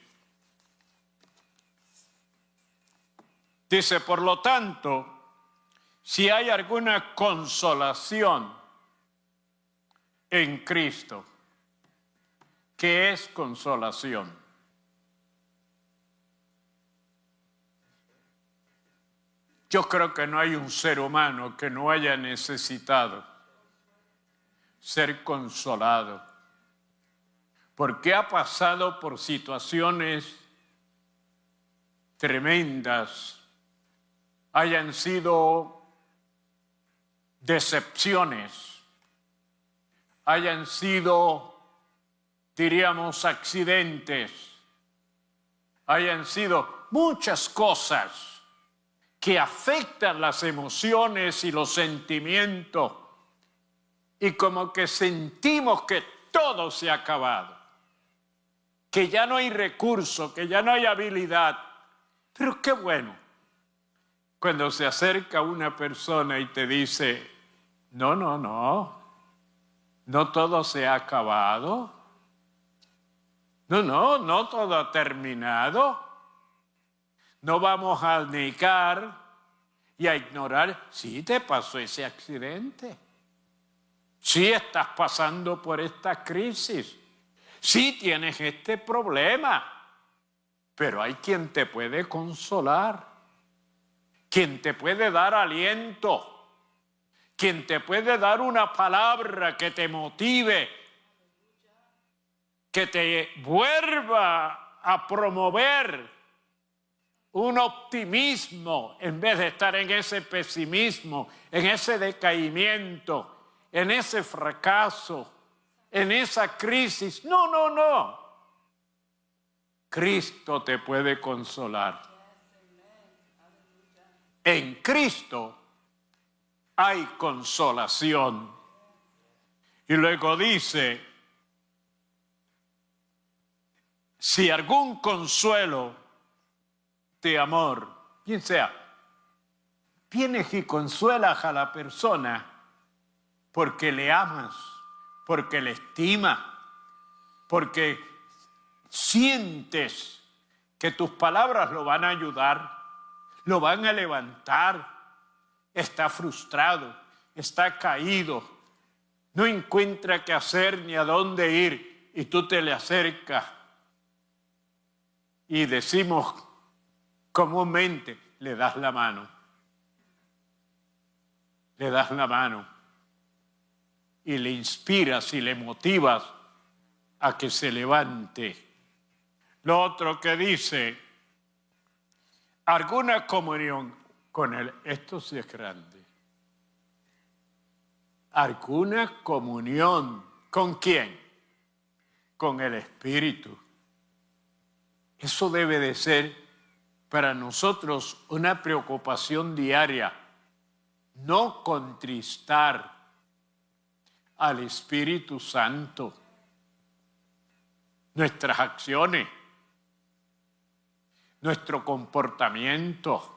dice, por lo tanto, si hay alguna consolación en Cristo, ¿qué es consolación? Yo creo que no hay un ser humano que no haya necesitado ser consolado, porque ha pasado por situaciones tremendas, hayan sido decepciones, hayan sido, diríamos, accidentes, hayan sido muchas cosas que afectan las emociones y los sentimientos y como que sentimos que todo se ha acabado, que ya no hay recurso, que ya no hay habilidad. Pero qué bueno Cuando se acerca una persona y te dice, no todo se ha acabado. No todo ha terminado. No vamos a negar y a ignorar, sí te pasó ese accidente. Sí estás pasando por esta crisis. Sí tienes este problema. Pero hay quien te puede consolar. Quien te puede dar aliento. Quien te puede dar una palabra que te motive. Que te vuelva a promover un optimismo en vez de estar en ese pesimismo, en ese decaimiento, en ese fracaso, en esa crisis. No. Cristo te puede consolar. En Cristo hay consolación. Y luego dice, si algún consuelo de amor, quien sea, vienes y consuelas a la persona porque le amas, porque le estimas, porque sientes que tus palabras lo van a ayudar, lo van a levantar, está frustrado, está caído, no encuentra qué hacer ni a dónde ir y tú te le acercas y decimos comúnmente, le das la mano. Le das la mano y le inspiras y le motivas a que se levante. Lo otro que dice, alguna comunión con él. Esto sí es grande. Alguna comunión. ¿Con quién? Con el Espíritu. Eso debe de ser para nosotros una preocupación diaria. No contristar al Espíritu Santo. Nuestras acciones, nuestro comportamiento.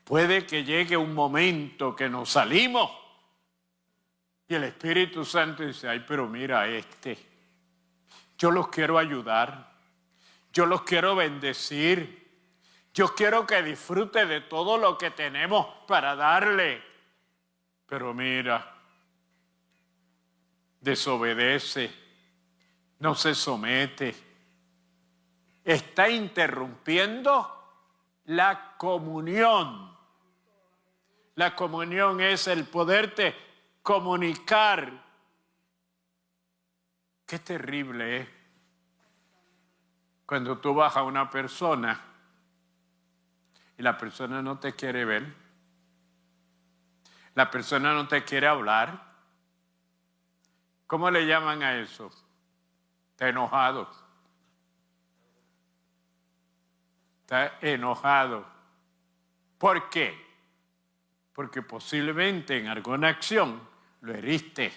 Puede que llegue un momento que nos salimos y el Espíritu Santo dice, ay, pero mira yo los quiero ayudar, yo los quiero bendecir, yo quiero que disfrute de todo lo que tenemos para darle. Pero mira, desobedece, no se somete, está interrumpiendo la comunión. La comunión es el poderte comunicar. Qué terrible es cuando tú vas a una persona y la persona no te quiere ver, la persona no te quiere hablar. ¿Cómo le llaman a eso? Está enojado. Está enojado. ¿Por qué? Porque posiblemente en alguna acción lo heriste,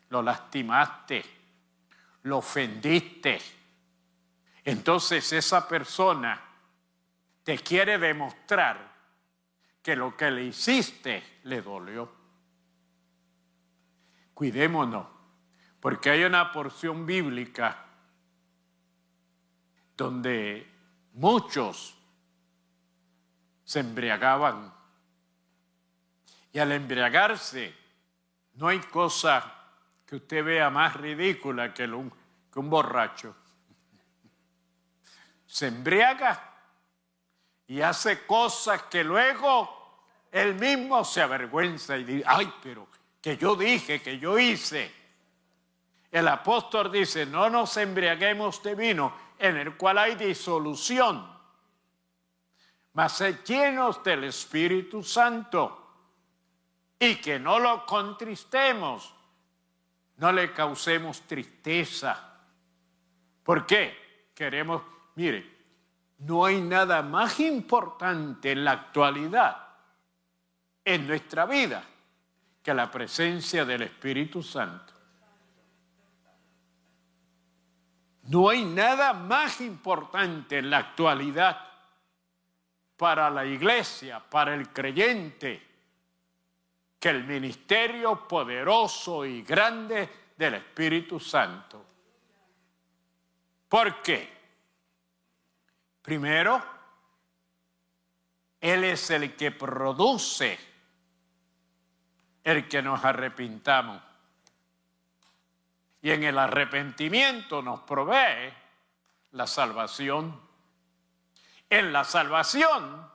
lo lastimaste, lo ofendiste. Entonces esa persona te quiere demostrar que lo que le hiciste le dolió. Cuidémonos, porque hay una porción bíblica donde muchos se embriagaban. Y al embriagarse, no hay cosa que usted vea más ridícula que un borracho. Se embriaga y hace cosas que luego él mismo se avergüenza y dice, ay, pero que yo dije, que yo hice. El apóstol dice, no nos embriaguemos de vino en el cual hay disolución, mas sed llenos del Espíritu Santo y que no lo contristemos, no le causemos tristeza. ¿Por qué? Queremos, mire, no hay nada más importante en la actualidad, en nuestra vida, que la presencia del Espíritu Santo. No hay nada más importante en la actualidad para la iglesia, para el creyente, que el ministerio poderoso y grande del Espíritu Santo. ¿Por qué? Primero, Él es el que produce el que nos arrepintamos. Y en el arrepentimiento nos provee la salvación. En la salvación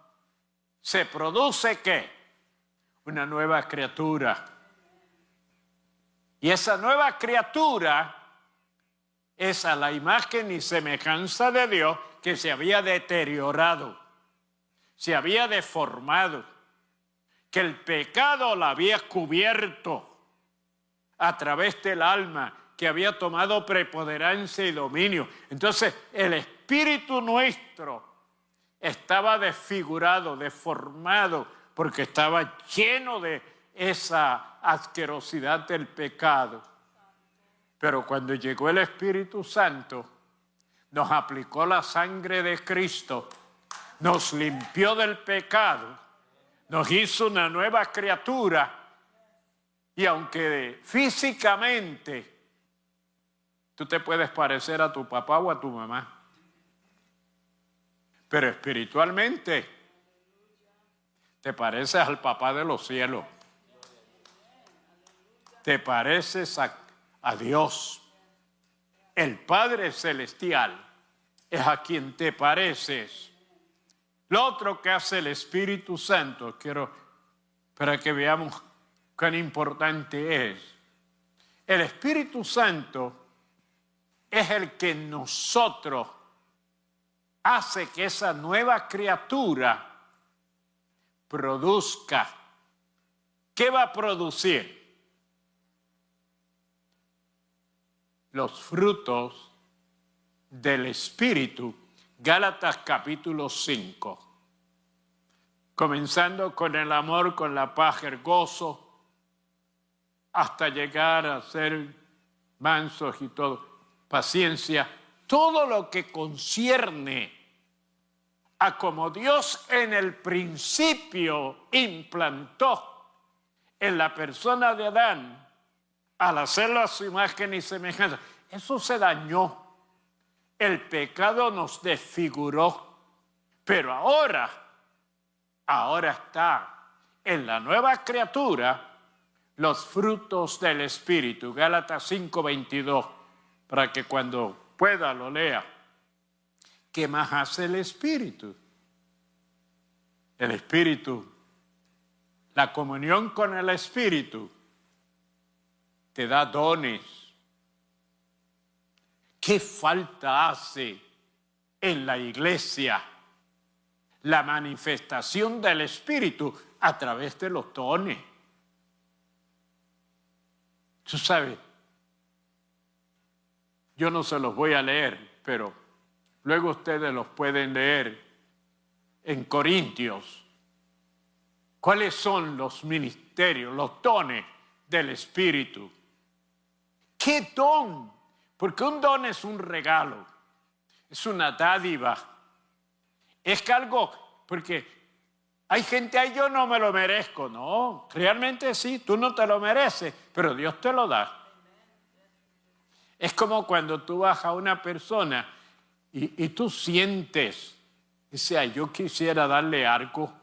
se produce ¿qué? Una nueva criatura. Y esa nueva criatura es a la imagen y semejanza de Dios que se había deteriorado, se había deformado, que el pecado la había cubierto a través del alma, que había tomado preponderancia y dominio. Entonces, el espíritu nuestro estaba desfigurado, deformado, porque estaba lleno de esa asquerosidad del pecado. Pero cuando llegó el Espíritu Santo, nos aplicó la sangre de Cristo, nos limpió del pecado, nos hizo una nueva criatura, y aunque físicamente tú te puedes parecer a tu papá o a tu mamá, pero espiritualmente te pareces al papá de los cielos. Te pareces a Dios. El Padre Celestial es a quien te pareces. Lo otro que hace el Espíritu Santo, quiero para que veamos cuán importante es. El Espíritu Santo es el que en nosotros hace que esa nueva criatura produzca. ¿Qué va a producir? Los frutos del Espíritu. Gálatas capítulo 5. Comenzando con el amor, con la paz, el gozo, hasta llegar a ser mansos y todo. Paciencia. Todo lo que concierne a como Dios en el principio implantó en la persona de Adán, al hacerlo a su imagen y semejanza, eso se dañó. El pecado nos desfiguró. Pero ahora está en la nueva criatura los frutos del Espíritu. Gálatas 5:22, para que cuando pueda lo lea. ¿Qué más hace el Espíritu? El Espíritu, la comunión con el Espíritu, te da dones. ¿Qué falta hace en la iglesia la manifestación del Espíritu a través de los dones? Tú sabes, yo no se los voy a leer, pero luego ustedes los pueden leer en Corintios. ¿Cuáles son los ministerios, los dones del Espíritu? ¿Qué don? Porque un don es un regalo, es una dádiva. Es que algo, porque hay gente ahí, yo no me lo merezco. No, realmente sí, tú no te lo mereces, pero Dios te lo da. Es como cuando tú vas a una persona y tú sientes, dice, yo quisiera darle algo.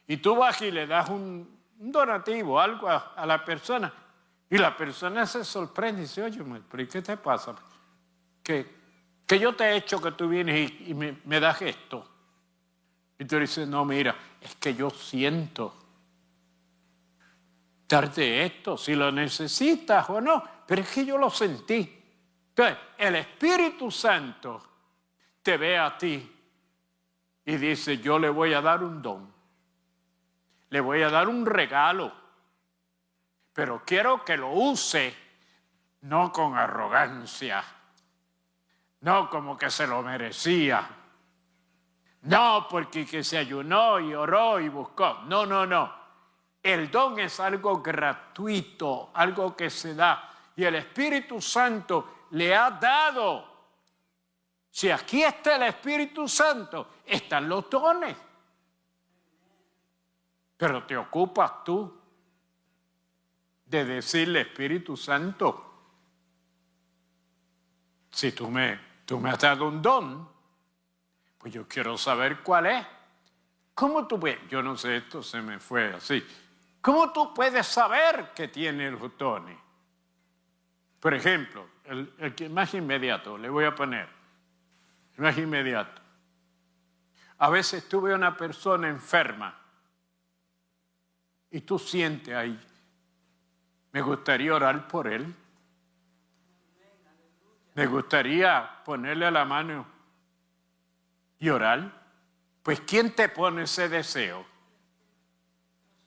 Y tú vas y le das un donativo, algo a la persona. Y la persona se sorprende y dice, oye, ¿pero qué te pasa? Que yo te he hecho que tú vienes y me das esto. Y tú dices, no, mira, es que yo siento darte esto, si lo necesitas o no, pero es que yo lo sentí. Entonces, el Espíritu Santo te ve a ti y dice, yo le voy a dar un don, le voy a dar un regalo, pero quiero que lo use no con arrogancia, no como que se lo merecía, no porque que se ayunó y oró y buscó, no. El don es algo gratuito, algo que se da. Y el Espíritu Santo le ha dado Si aquí está el Espíritu Santo, están los dones. Pero te ocupas tú de decirle, Espíritu Santo, si tú me has dado un don, pues yo quiero saber cuál es. ¿Cómo tú ves? Yo no sé, esto se me fue así. ¿Cómo tú puedes saber que tiene los dones? Por ejemplo, el que más inmediato, le voy a poner, el más inmediato. A veces tú ves a una persona enferma y tú sientes ahí, me gustaría orar por él. Me gustaría ponerle la mano y orar. Pues ¿quién te pone ese deseo?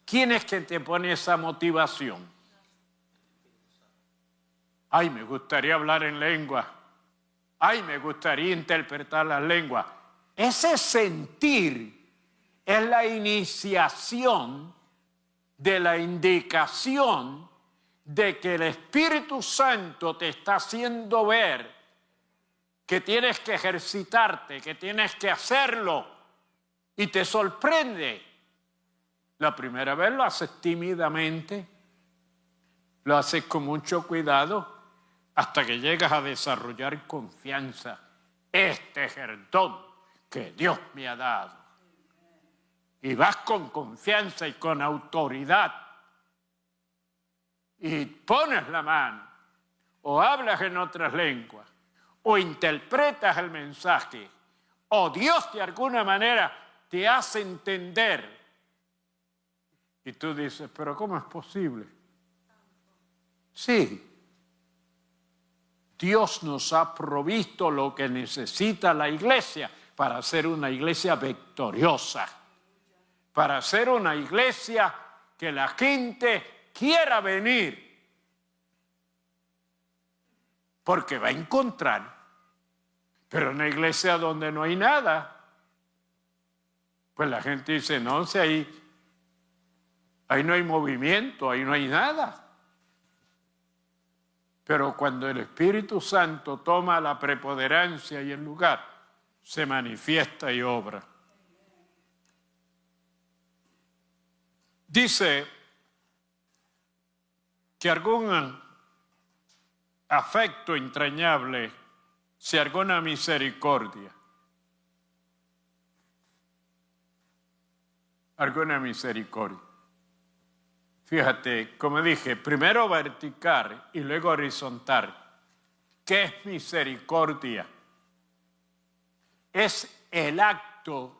¿Quién es que te pone esa motivación? Ay, me gustaría hablar en lengua. Ay, me gustaría interpretar las lenguas. Ese sentir es la iniciación de la indicación de que el Espíritu Santo te está haciendo ver que tienes que ejercitarte, que tienes que hacerlo, y te sorprende. La primera vez lo haces tímidamente, lo haces con mucho cuidado, hasta que llegas a desarrollar confianza. Este es el don que Dios me ha dado. Y vas con confianza y con autoridad. Y pones la mano, o hablas en otras lenguas, o interpretas el mensaje, o Dios de alguna manera te hace entender. Y tú dices, pero ¿cómo es posible? Sí. Dios nos ha provisto lo que necesita la iglesia para ser una iglesia victoriosa, para ser una iglesia que la gente quiera venir, porque va a encontrar. Pero en una iglesia donde no hay nada, pues la gente dice, no, si ahí no hay movimiento, ahí no hay nada. Pero cuando el Espíritu Santo toma la preponderancia y el lugar, se manifiesta y obra. Dice que algún afecto entrañable, si alguna misericordia. Alguna misericordia. Fíjate, como dije, primero vertical y luego horizontal. ¿Qué es misericordia? Es el acto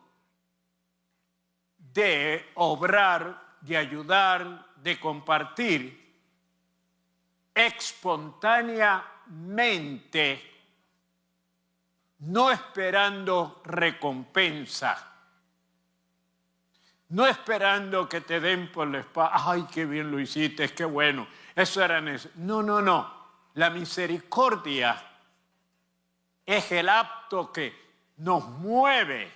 de obrar, de ayudar, de compartir espontáneamente, no esperando recompensa. No esperando que te den por la espalda, ay, qué bien lo hiciste, qué bueno, eso era necesario. No, no, no. La misericordia es el acto que nos mueve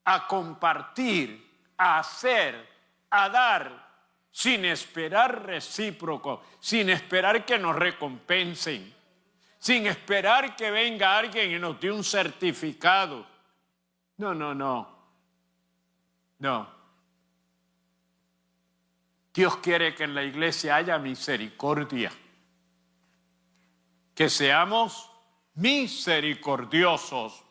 a compartir, a hacer, a dar, sin esperar recíproco, sin esperar que nos recompensen, sin esperar que venga alguien y nos dé un certificado. No, no, no. No. Dios quiere que en la iglesia haya misericordia. Que seamos misericordiosos.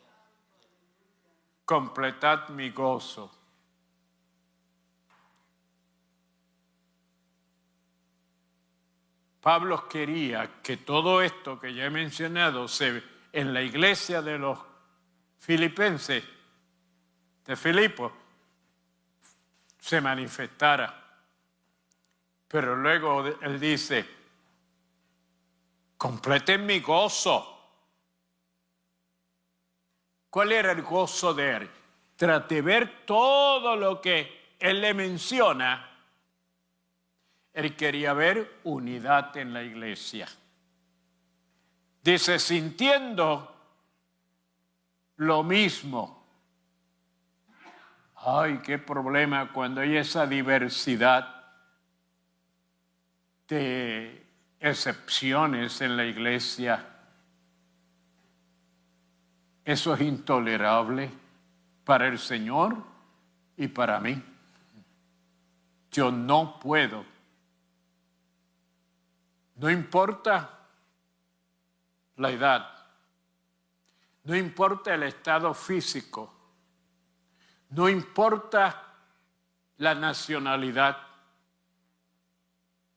Completad mi gozo. Pablo quería que todo esto que ya he mencionado en la iglesia de los filipenses, de Filipos, se manifestara. Pero luego él dice, completen mi gozo. ¿Cuál era el gozo de él? Tras de ver todo lo que él le menciona, él quería ver unidad en la iglesia. Dice, sintiendo lo mismo. Ay, qué problema cuando hay esa diversidad de excepciones en la iglesia. Eso es intolerable para el Señor y para mí. Yo no puedo. No importa la edad, no importa el estado físico, no importa la nacionalidad,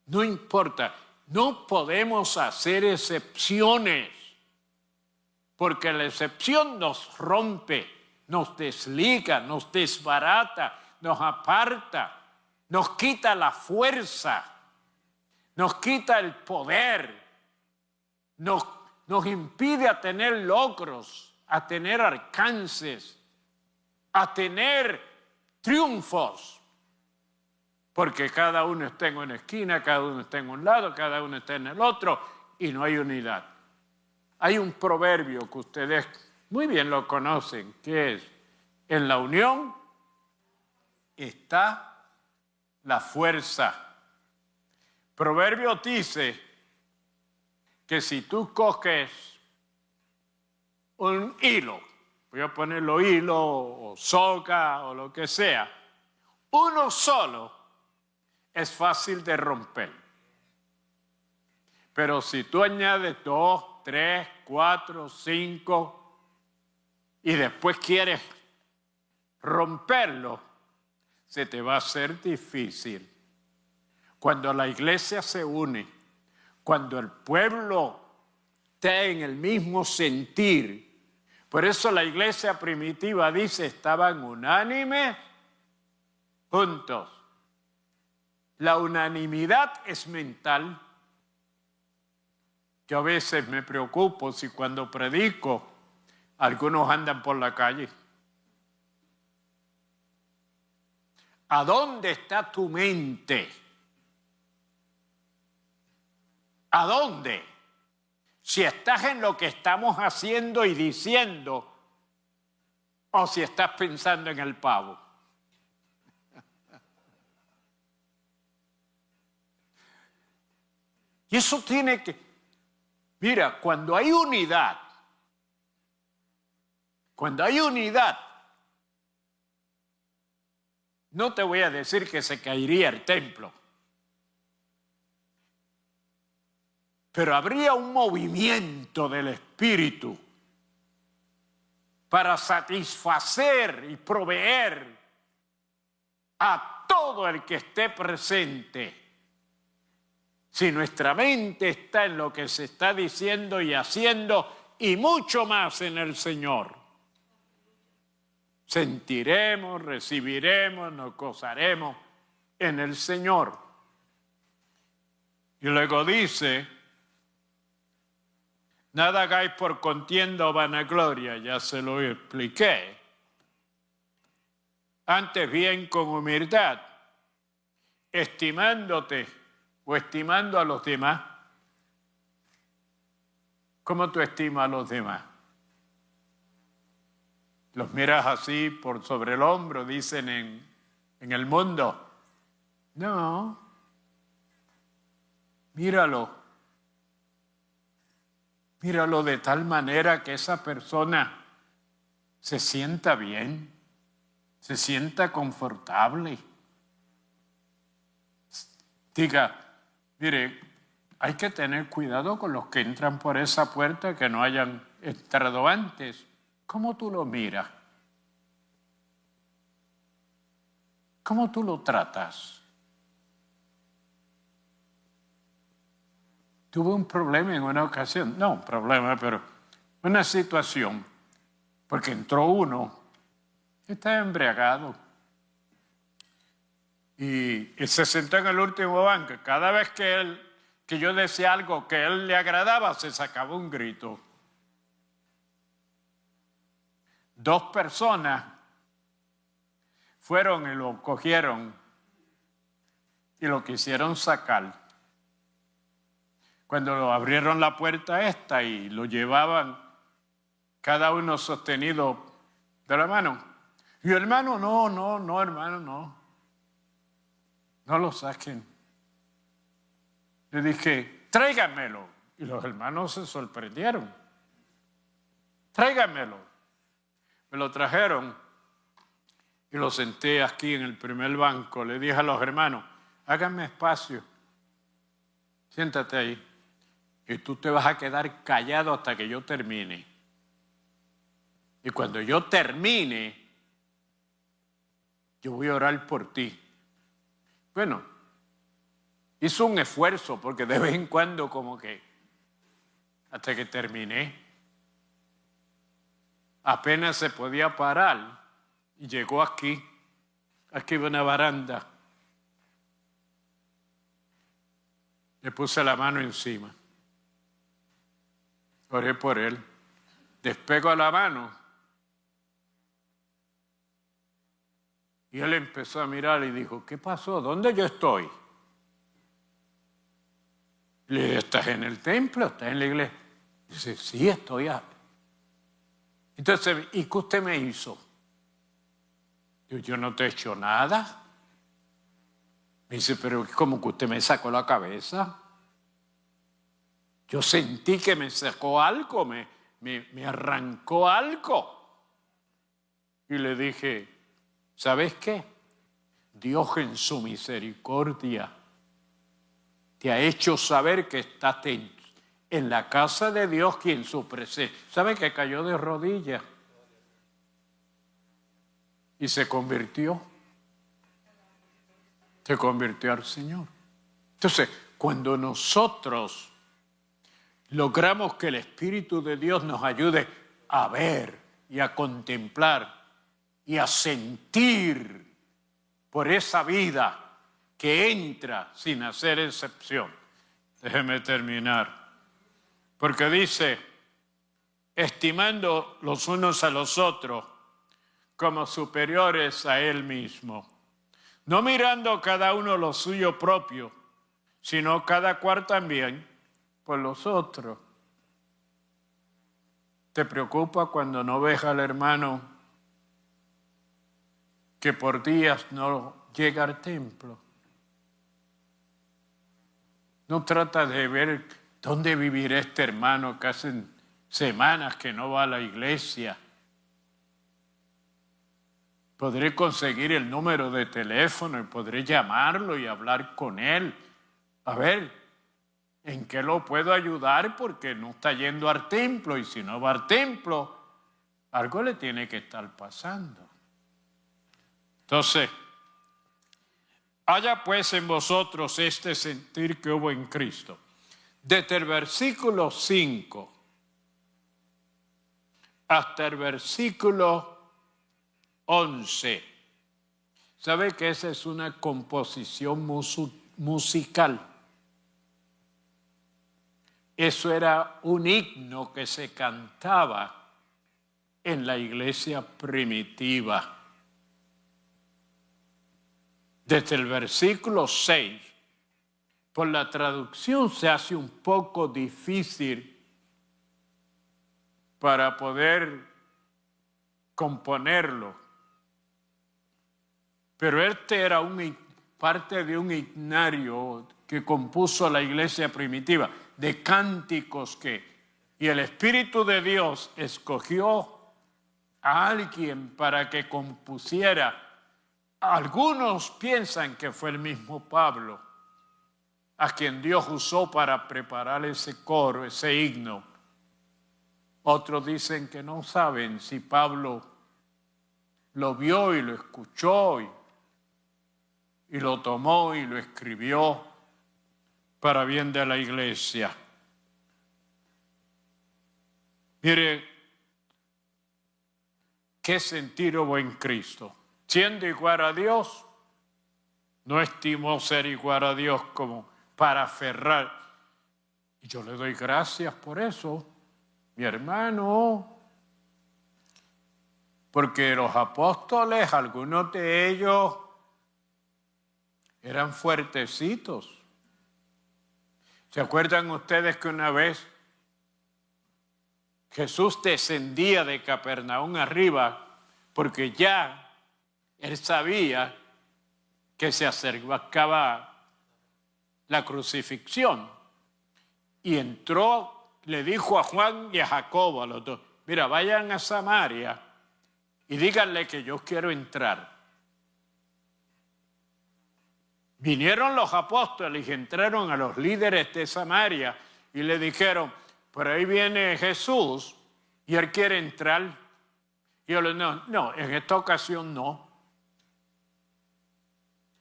no importa, no podemos hacer excepciones, porque la excepción nos rompe, nos desliga, nos desbarata, nos aparta, nos quita la fuerza, nos quita el poder, nos impide a tener logros, a tener alcances, a tener triunfos. Porque cada uno está en una esquina, cada uno está en un lado, cada uno está en el otro y no hay unidad. Hay un proverbio que ustedes muy bien lo conocen, que es: en la unión está la fuerza. Proverbio dice que si tú coges un hilo, voy a ponerlo hilo o soga o lo que sea, uno solo es fácil de romper. Pero si tú añades 2, 3, 4, 5 y después quieres romperlo, se te va a hacer difícil. Cuando la iglesia se une, cuando el pueblo está en el mismo sentir, por eso la iglesia primitiva dice, estaban unánimes juntos. La unanimidad es mental. Yo a veces me preocupo si cuando predico algunos andan por la calle. ¿A dónde está tu mente? ¿A dónde? Si estás en lo que estamos haciendo y diciendo, o si estás pensando en el pavo. Y eso tiene que... Mira, cuando hay unidad, no te voy a decir que se caería el templo, pero habría un movimiento del Espíritu para satisfacer y proveer a todo el que esté presente. Si nuestra mente está en lo que se está diciendo y haciendo, y mucho más en el Señor, sentiremos, recibiremos, nos gozaremos en el Señor. Y luego dice, nada hagáis por contienda o vanagloria, ya se lo expliqué. Antes bien con humildad, estimándote o estimando a los demás. ¿Cómo tú estimas a los demás? ¿Los miras así por sobre el hombro, dicen en el mundo? No. Míralo de tal manera que esa persona se sienta bien, se sienta confortable. Diga, mire, hay que tener cuidado con los que entran por esa puerta que no hayan entrado antes. ¿Cómo tú lo miras? ¿Cómo tú lo tratas? Tuve un problema en una ocasión, no un problema, pero una situación, porque entró uno, estaba embriagado, y se sentó en el último banco. Cada vez que yo decía algo que a él le agradaba, se sacaba un grito. 2 personas fueron y lo cogieron y lo quisieron sacar. Cuando lo abrieron la puerta esta y lo llevaban, cada uno sostenido de la mano. Y el hermano, no, hermano, no. No lo saquen. Le dije, tráiganmelo. Y los hermanos se sorprendieron. Tráiganmelo. Me lo trajeron y lo senté aquí en el primer banco. Le dije a los hermanos, háganme espacio, siéntate ahí y tú te vas a quedar callado hasta que yo termine. Y cuando yo termine, yo voy a orar por ti. Bueno, hizo un esfuerzo porque de vez en cuando como que hasta que terminé, apenas se podía parar y llegó aquí había una baranda. Le puse la mano encima, oré por él, despego la mano y él empezó a mirar y dijo, ¿qué pasó? ¿Dónde yo estoy? Le dije, ¿estás en el templo? ¿Estás en la iglesia? Dice, sí, estoy ahí. Entonces, ¿y qué usted me hizo? Yo no te he hecho nada. Me dice, pero ¿cómo que usted me sacó la cabeza? Yo sentí que me sacó algo, me arrancó algo. Y le dije, ¿sabes qué? Dios en su misericordia te ha hecho saber que estás en la casa de Dios y en su presencia. ¿Sabe que cayó de rodillas? Y se convirtió al Señor. Entonces, cuando nosotros logramos que el Espíritu de Dios nos ayude a ver y a contemplar y a sentir por esa vida que entra sin hacer excepción. Déjeme terminar. Porque dice, estimando los unos a los otros como superiores a él mismo, no mirando cada uno lo suyo propio, sino cada cual también por los otros. ¿Te preocupa cuando no ves al hermano que por días no llega al templo? No trata de ver dónde vivirá este hermano que hace semanas que no va a la iglesia. Podré conseguir el número de teléfono y podré llamarlo y hablar con él. A ver, ¿en qué lo puedo ayudar? Porque no está yendo al templo y si no va al templo, algo le tiene que estar pasando. Entonces, haya pues en vosotros este sentir que hubo en Cristo. Desde el versículo 5 hasta el versículo 11. ¿Sabe que esa es una composición musical? Eso era un himno que se cantaba en la iglesia primitiva. Desde el versículo 6, por la traducción se hace un poco difícil para poder componerlo. Pero este era parte de un himnario que compuso la iglesia primitiva, de cánticos y el Espíritu de Dios escogió a alguien para que compusiera. Algunos piensan que fue el mismo Pablo, a quien Dios usó para preparar ese coro, ese himno. Otros dicen que no saben si Pablo lo vio y lo escuchó y lo tomó y lo escribió para bien de la iglesia. Mire, ¿qué sentir hubo en Cristo? Siendo igual a Dios, no estimó ser igual a Dios como para aferrar. Y yo le doy gracias por eso, mi hermano. Porque los apóstoles, algunos de ellos, eran fuertecitos. ¿Se acuerdan ustedes que una vez Jesús descendía de Capernaum arriba porque ya él sabía que se acercaba la crucifixión? Y entró, le dijo a Juan y a Jacobo, a los dos, mira, vayan a Samaria y díganle que yo quiero entrar. Vinieron los apóstoles y entraron a los líderes de Samaria y le dijeron, por ahí viene Jesús y él quiere entrar. Y yo le digo, no, en esta ocasión no.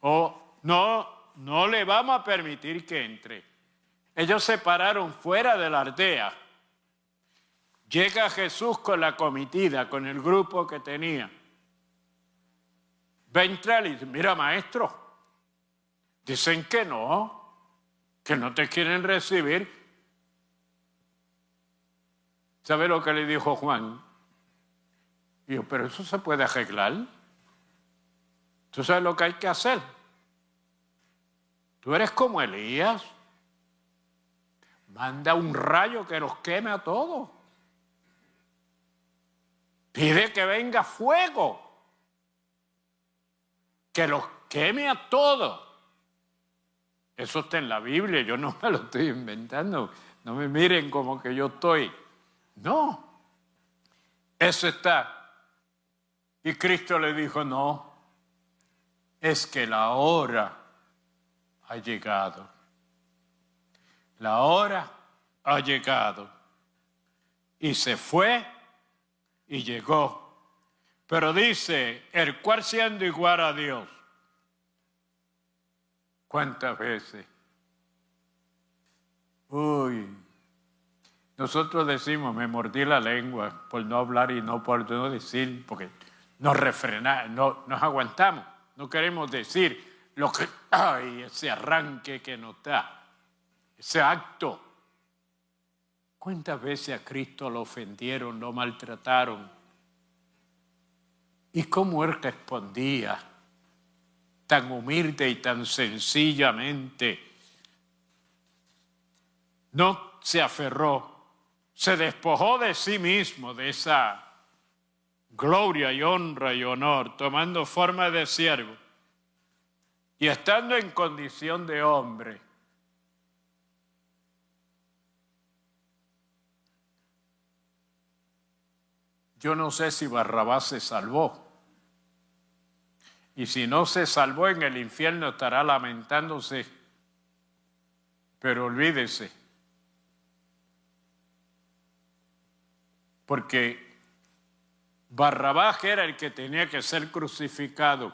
O no le vamos a permitir que entre. Ellos se pararon fuera de la aldea. Llega Jesús con la comitiva, con el grupo que tenía. Va a entrar y dice, mira maestro, dicen que no te quieren recibir. ¿Sabe lo que le dijo Juan? Y yo, pero eso se puede arreglar. ¿Tú sabes lo que hay que hacer? Tú eres como Elías. Manda un rayo que los queme a todos. Pide que venga fuego. Que los queme a todos. Eso está en la Biblia, yo no me lo estoy inventando. No me miren como que yo estoy. No. Eso está. Y Cristo le dijo, no. Es que la hora ha llegado. La hora ha llegado. Y se fue y llegó. Pero dice, el cual siendo igual a Dios. ¿Cuántas veces? Uy, nosotros decimos, me mordí la lengua por no hablar y no por no decir, porque nos refrenamos, nos aguantamos. No queremos decir lo que, ese arranque que nos da, ese acto. ¿Cuántas veces a Cristo lo ofendieron, lo maltrataron? ¿Y cómo él respondía? Tan humilde y tan sencillamente. No se aferró, se despojó de sí mismo, de esa gloria y honra y honor, tomando forma de siervo y estando en condición de hombre. Yo no sé si Barrabás se salvó. Y si no se salvó, en el infierno estará lamentándose. Pero olvídese. Porque Barrabás era el que tenía que ser crucificado.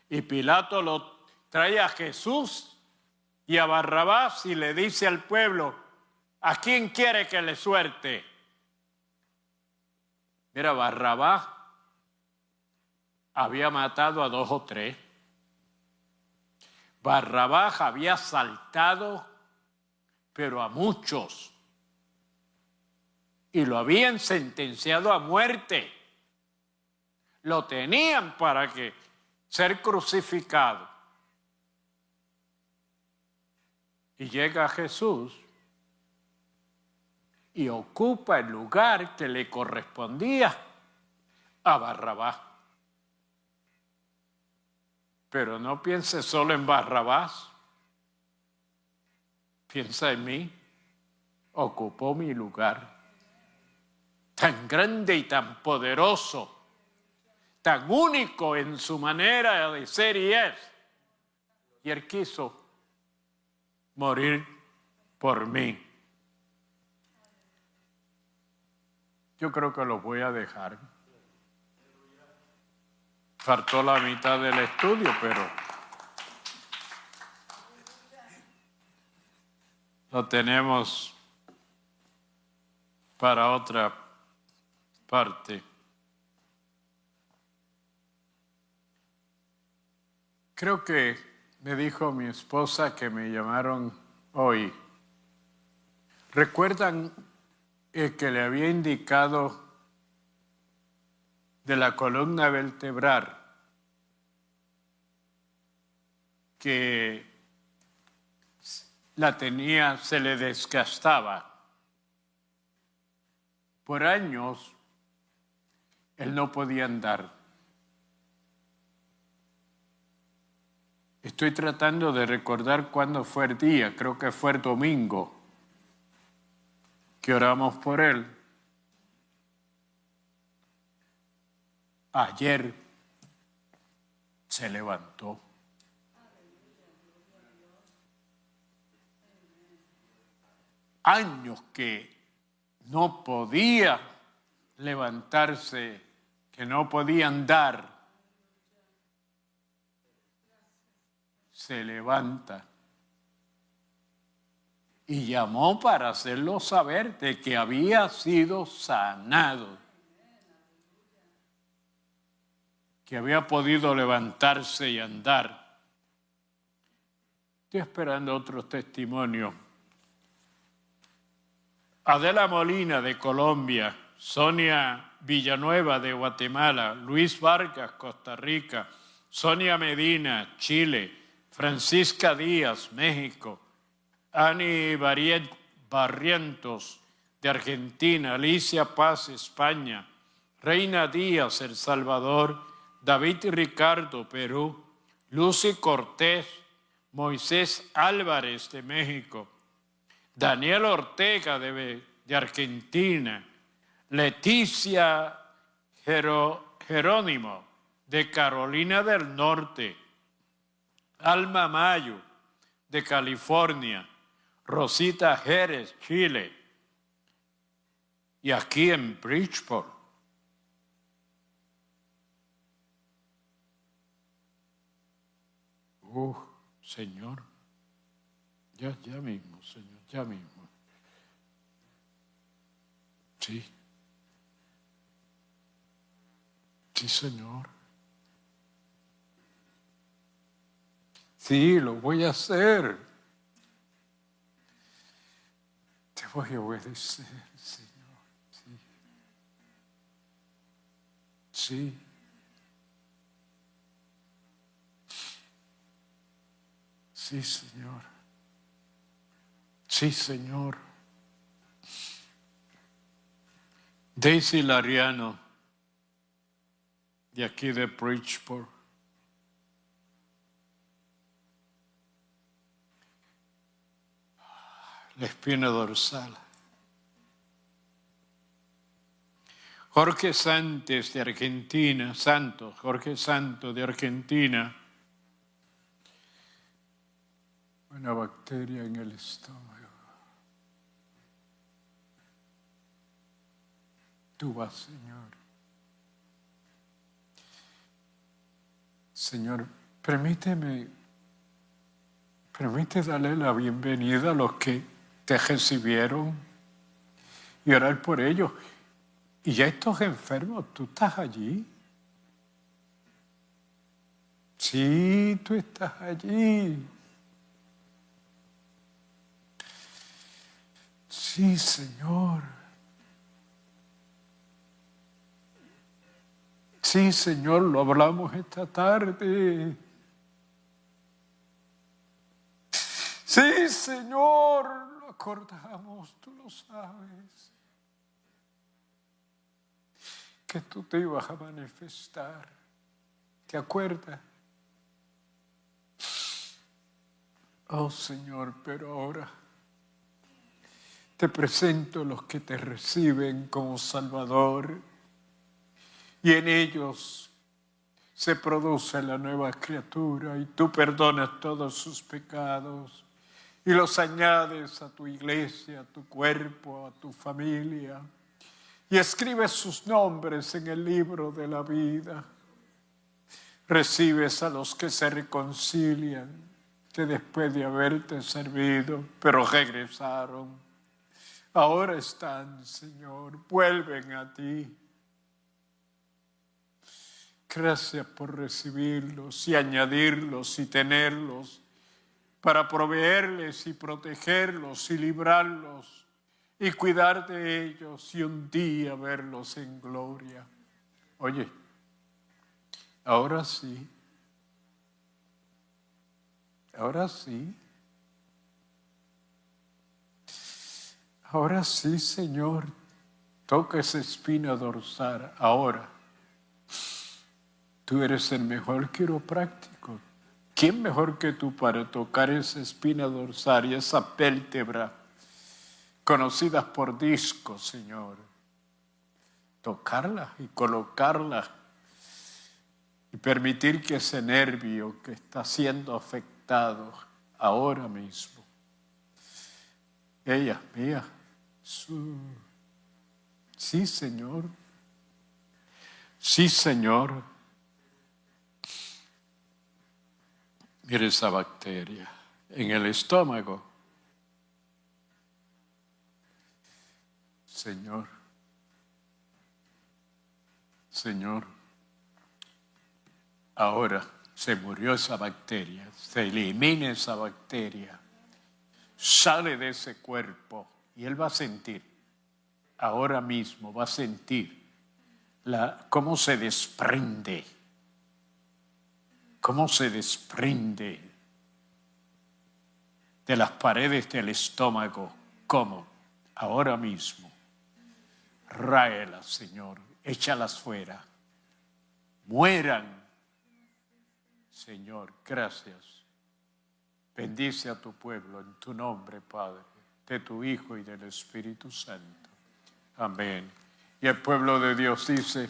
Y Pilato lo trae a Jesús y a Barrabás y le dice al pueblo, ¿a quién quiere que le suelte? Mira, Barrabás había matado a 2 o 3. Barrabás había asaltado, pero a muchos. Y lo habían sentenciado a muerte. Lo tenían para que ser crucificado. Y llega Jesús y ocupa el lugar que le correspondía a Barrabás. Pero no piense solo en Barrabás. Piensa en mí. Ocupó mi lugar. Tan grande y tan poderoso. Tan único en su manera de ser y es. Y él quiso morir por mí. Yo creo que lo voy a dejar. Faltó la mitad del estudio, pero lo tenemos para otra parte. Creo que me dijo mi esposa que me llamaron hoy. ¿Recuerdan el que le había indicado de la columna vertebral que la tenía, se le desgastaba? Por años él no podía andar. Estoy tratando de recordar cuándo fue el día, creo que fue el domingo que oramos por él. ayer se levantó. Años que no podía levantarse, que no podía andar, se levanta. Y llamó para hacerlo saber de que había sido sanado, que había podido levantarse y andar. Estoy esperando otro testimonio. Adela Molina de Colombia, Sonia Villanueva de Guatemala, Luis Vargas, Costa Rica, Sonia Medina, Chile, Francisca Díaz, México, Ani Barrientos de Argentina, Alicia Paz, España, Reina Díaz, El Salvador, David Ricardo, Perú, Lucy Cortés, Moisés Álvarez de México, Daniel Ortega de Argentina, Leticia Jerónimo de Carolina del Norte, Alma Mayo de California, Rosita Jerez, Chile, y aquí en Bridgeport. Señor, ya mismo, Señor, ya mismo. Sí, Señor. Sí, lo voy a hacer. Te voy a obedecer, Señor. Sí. Sí, Señor. Sí, Señor. Daisy Lariano, de aquí de Bridgeport. La espina dorsal. Jorge Santos de Argentina, Jorge Santos de Argentina. Una bacteria en el estómago. Tú vas, Señor. Señor, permite darle la bienvenida a los que te recibieron y orar por ellos. Y ya estos enfermos, ¿tú estás allí? Sí, tú estás allí. Sí, Señor. Sí, Señor, lo hablamos esta tarde. Sí, Señor, lo acordamos, tú lo sabes. Que tú te ibas a manifestar. ¿Te acuerdas? Oh, Señor, pero ahora te presento los que te reciben como Salvador y en ellos se produce la nueva criatura y tú perdonas todos sus pecados y los añades a tu iglesia, a tu cuerpo, a tu familia y escribes sus nombres en el libro de la vida. Recibes a los que se reconcilian, que después de haberte servido, pero regresaron. Ahora están, Señor, vuelven a ti. Gracias por recibirlos y añadirlos y tenerlos para proveerles y protegerlos y librarlos y cuidar de ellos y un día verlos en gloria. Oye, ahora sí. Ahora sí. Ahora sí, Señor. Toca esa espina dorsal. Ahora. Tú eres el mejor quiropráctico. ¿Quién mejor que tú para tocar esa espina dorsal y esa vértebra conocidas por discos, Señor? Tocarla y colocarla y permitir que ese nervio que está siendo afectado ahora mismo, ella, mía, sí, Señor, sí, Señor, mire esa bacteria en el estómago, Señor, Señor, ahora se murió esa bacteria, se elimina esa bacteria, sale de ese cuerpo y él va a sentir, ahora mismo va a sentir cómo se desprende de las paredes del estómago, cómo ahora mismo, ráelas, Señor, échalas fuera, mueran, Señor, gracias. Bendice a tu pueblo en tu nombre, Padre, de tu Hijo y del Espíritu Santo. Amén. Y el pueblo de Dios dice...